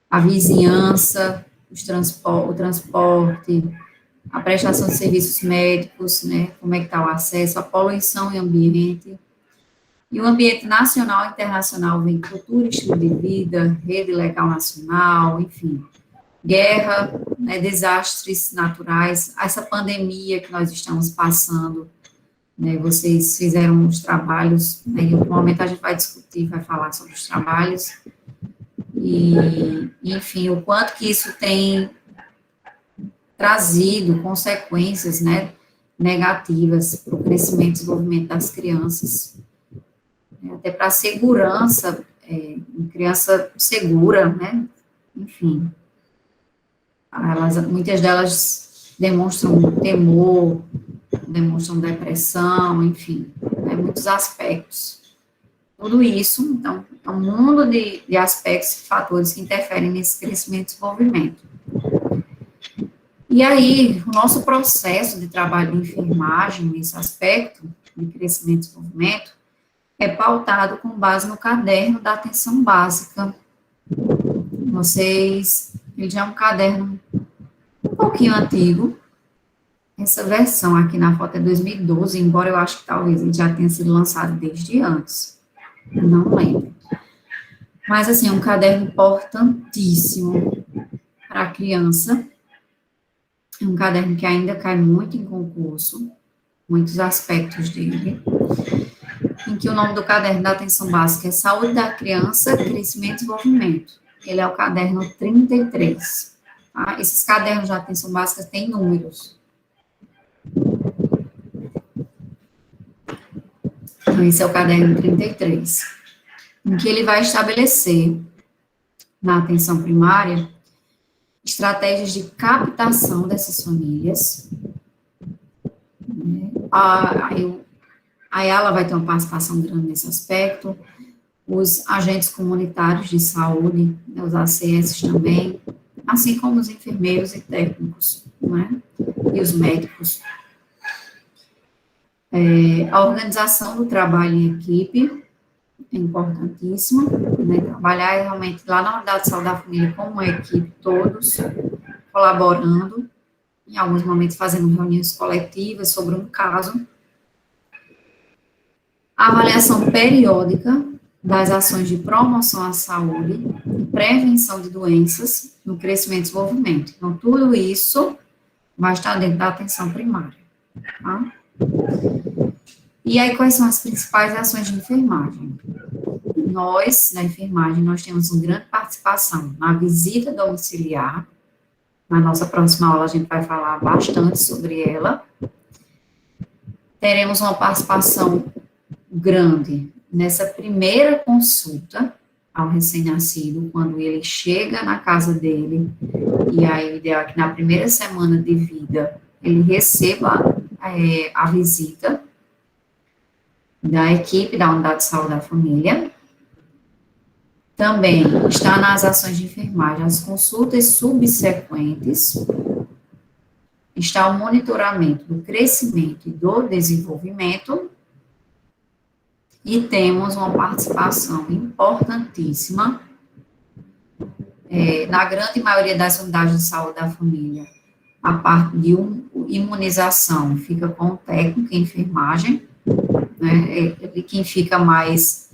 a vizinhança, o transporte, a prestação de serviços médicos, né, como é que está o acesso, a poluição e ambiente. E o ambiente nacional e internacional vem cultura, estilo de vida, rede legal nacional, enfim, guerra, né, desastres naturais, essa pandemia que nós estamos passando, né, vocês fizeram os trabalhos, né, em outro momento a gente vai discutir, vai falar sobre os trabalhos, e, enfim, o quanto que isso tem trazido consequências, né, negativas para o crescimento e desenvolvimento das crianças, até para a segurança, criança segura, né, enfim, muitas delas demonstram temor, demonstram depressão, enfim, né, muitos aspectos. Tudo isso, então, é um mundo de aspectos e fatores que interferem nesse crescimento e desenvolvimento. E aí, o nosso processo de trabalho de enfermagem, nesse aspecto de crescimento e desenvolvimento, é pautado com base no caderno da atenção básica. Ele já é um caderno um pouquinho antigo. Essa versão aqui na foto é 2012, embora eu acho que talvez ele já tenha sido lançado desde antes. Não lembro. Mas, assim, é um caderno importantíssimo para a criança. É um caderno que ainda cai muito em concurso, muitos aspectos dele, em que o nome do caderno da atenção básica é Saúde da Criança, Crescimento e Desenvolvimento. Ele é o caderno 33. Tá? Esses cadernos de atenção básica têm números. Então, esse é o caderno 33, em que ele vai estabelecer, na atenção primária, estratégias de captação dessas famílias. Aí ela vai ter uma participação grande nesse aspecto, os agentes comunitários de saúde, né, os ACS também, assim como os enfermeiros e técnicos, né, e os médicos. A organização do trabalho em equipe é importantíssima, né, trabalhar realmente lá na unidade de saúde da família como uma equipe, todos colaborando, em alguns momentos fazendo reuniões coletivas sobre um caso. A avaliação periódica das ações de promoção à saúde e prevenção de doenças no crescimento e desenvolvimento. Então, tudo isso vai estar dentro da atenção primária, tá? E aí, quais são as principais ações de enfermagem? Nós, na enfermagem, nós temos uma grande participação na visita domiciliar. Na nossa próxima aula, a gente vai falar bastante sobre ela. Teremos uma participação grande nessa primeira consulta ao recém-nascido, quando ele chega na casa dele, e aí o ideal é que na primeira semana de vida ele receba a visita da equipe da unidade de saúde da família. Também está nas ações de enfermagem as consultas subsequentes, está o monitoramento do crescimento e do desenvolvimento, e temos uma participação importantíssima na grande maioria das unidades de saúde da família. A parte de imunização fica com o técnico em enfermagem, né, quem fica mais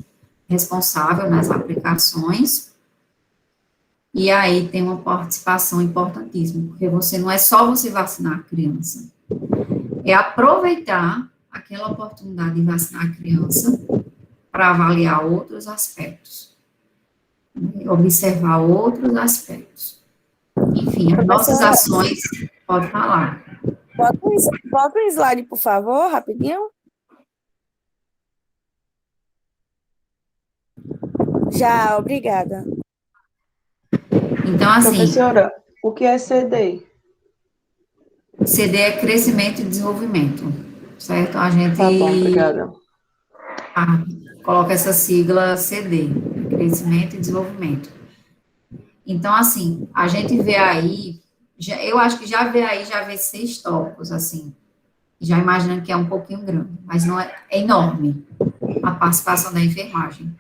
responsável nas aplicações, e aí tem uma participação importantíssima, porque não é só você vacinar a criança, é aproveitar aquela oportunidade de vacinar a criança para avaliar outros aspectos, observar outros aspectos. Enfim, as nossas ações, pode falar. Bota um slide, por favor, rapidinho. Já, obrigada. Então, assim... Professora, o que é CD? CD é crescimento e desenvolvimento, certo? A gente... Tá bom, obrigada. Coloca essa sigla CD, crescimento e desenvolvimento. Então, assim, a gente vê aí, eu acho que já vê 6 tópicos, assim, já imaginando que é um pouquinho grande, mas não é enorme a participação da enfermagem.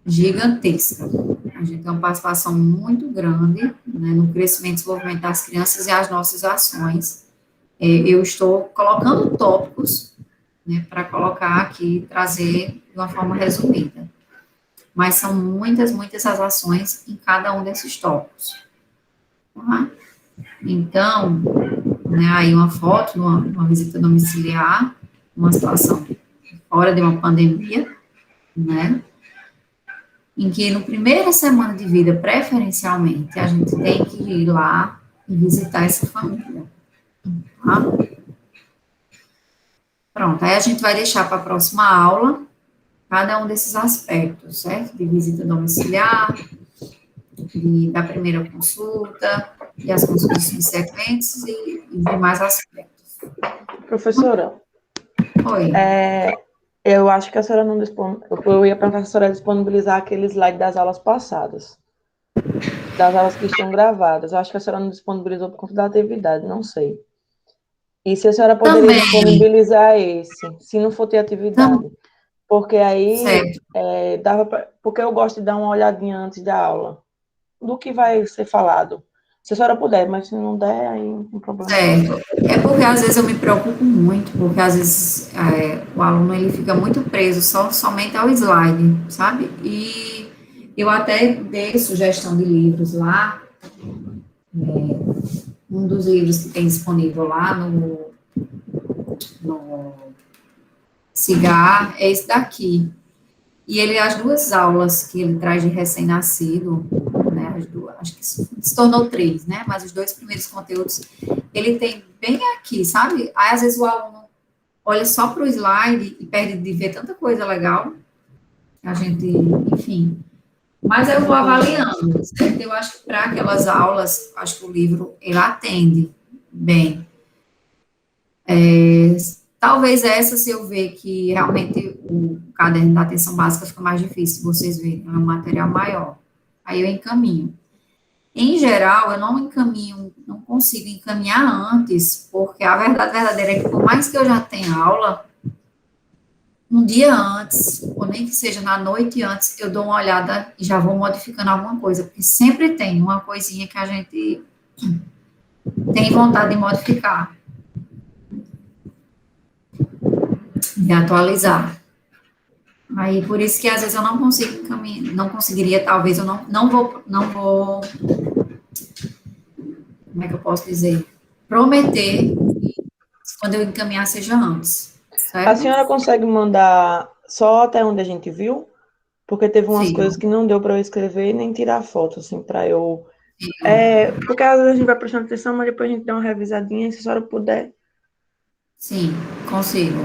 Gigantesca. A gente tem uma participação muito grande, né, no crescimento e desenvolvimento das crianças e as nossas ações. Eu estou colocando tópicos, né, para colocar aqui, trazer de uma forma resumida. Mas são muitas as ações em cada um desses tópicos. Tá? Então, né, aí uma foto, uma visita domiciliar, uma situação fora de uma pandemia, né, em que no primeira semana de vida, preferencialmente, a gente tem que ir lá e visitar essa família. Tá? Pronto, aí a gente vai deixar para a próxima aula cada um desses aspectos, certo? De visita domiciliar, da primeira consulta, e as consultas subsequentes e demais aspectos. Professora, Oi. Eu acho que a senhora não eu ia perguntar se a senhora disponibilizar aquele slide das aulas passadas, das aulas que estão gravadas. Eu acho que a senhora não disponibilizou por conta da atividade, não sei. E se a senhora poderia Também disponibilizar esse, se não for ter atividade. Porque aí, porque eu gosto de dar uma olhadinha antes da aula, do que vai ser falado. Se a senhora puder, mas se não der, aí não tem problema. Certo. É porque às vezes eu me preocupo muito, porque às vezes o aluno ele fica muito preso somente ao slide, sabe? E eu até dei sugestão de livros lá, um dos livros que tem disponível lá no CIGAR é esse daqui. E as 2 aulas que ele traz de recém-nascido, né, acho que se tornou 3, né, mas os 2 primeiros conteúdos, ele tem bem aqui, sabe? Aí, às vezes, o aluno olha só para o slide e perde de ver tanta coisa legal. A gente, enfim. Mas eu vou avaliando, certo? Eu acho que para aquelas aulas, acho que o livro, ele atende bem. Talvez essa, se eu ver que realmente o caderno da atenção básica fica mais difícil, vocês verem, é um material maior. Aí eu encaminho. Em geral, eu não encaminho, não consigo encaminhar antes, porque a verdade verdadeira é que, por mais que eu já tenha aula, um dia antes, ou nem que seja na noite antes, eu dou uma olhada e já vou modificando alguma coisa, porque sempre tem uma coisinha que a gente tem vontade de modificar, de atualizar. Aí, por isso que às vezes eu não consigo encaminhar, não conseguiria, talvez eu não vou, como é que eu posso dizer? Prometer que quando eu encaminhar seja antes, certo? A senhora consegue mandar só até onde a gente viu? Porque teve umas Sim. coisas que não deu para eu escrever nem tirar foto, assim, para eu... porque às vezes a gente vai prestando atenção, mas depois a gente dá uma revisadinha, e se a senhora puder... Sim, consigo.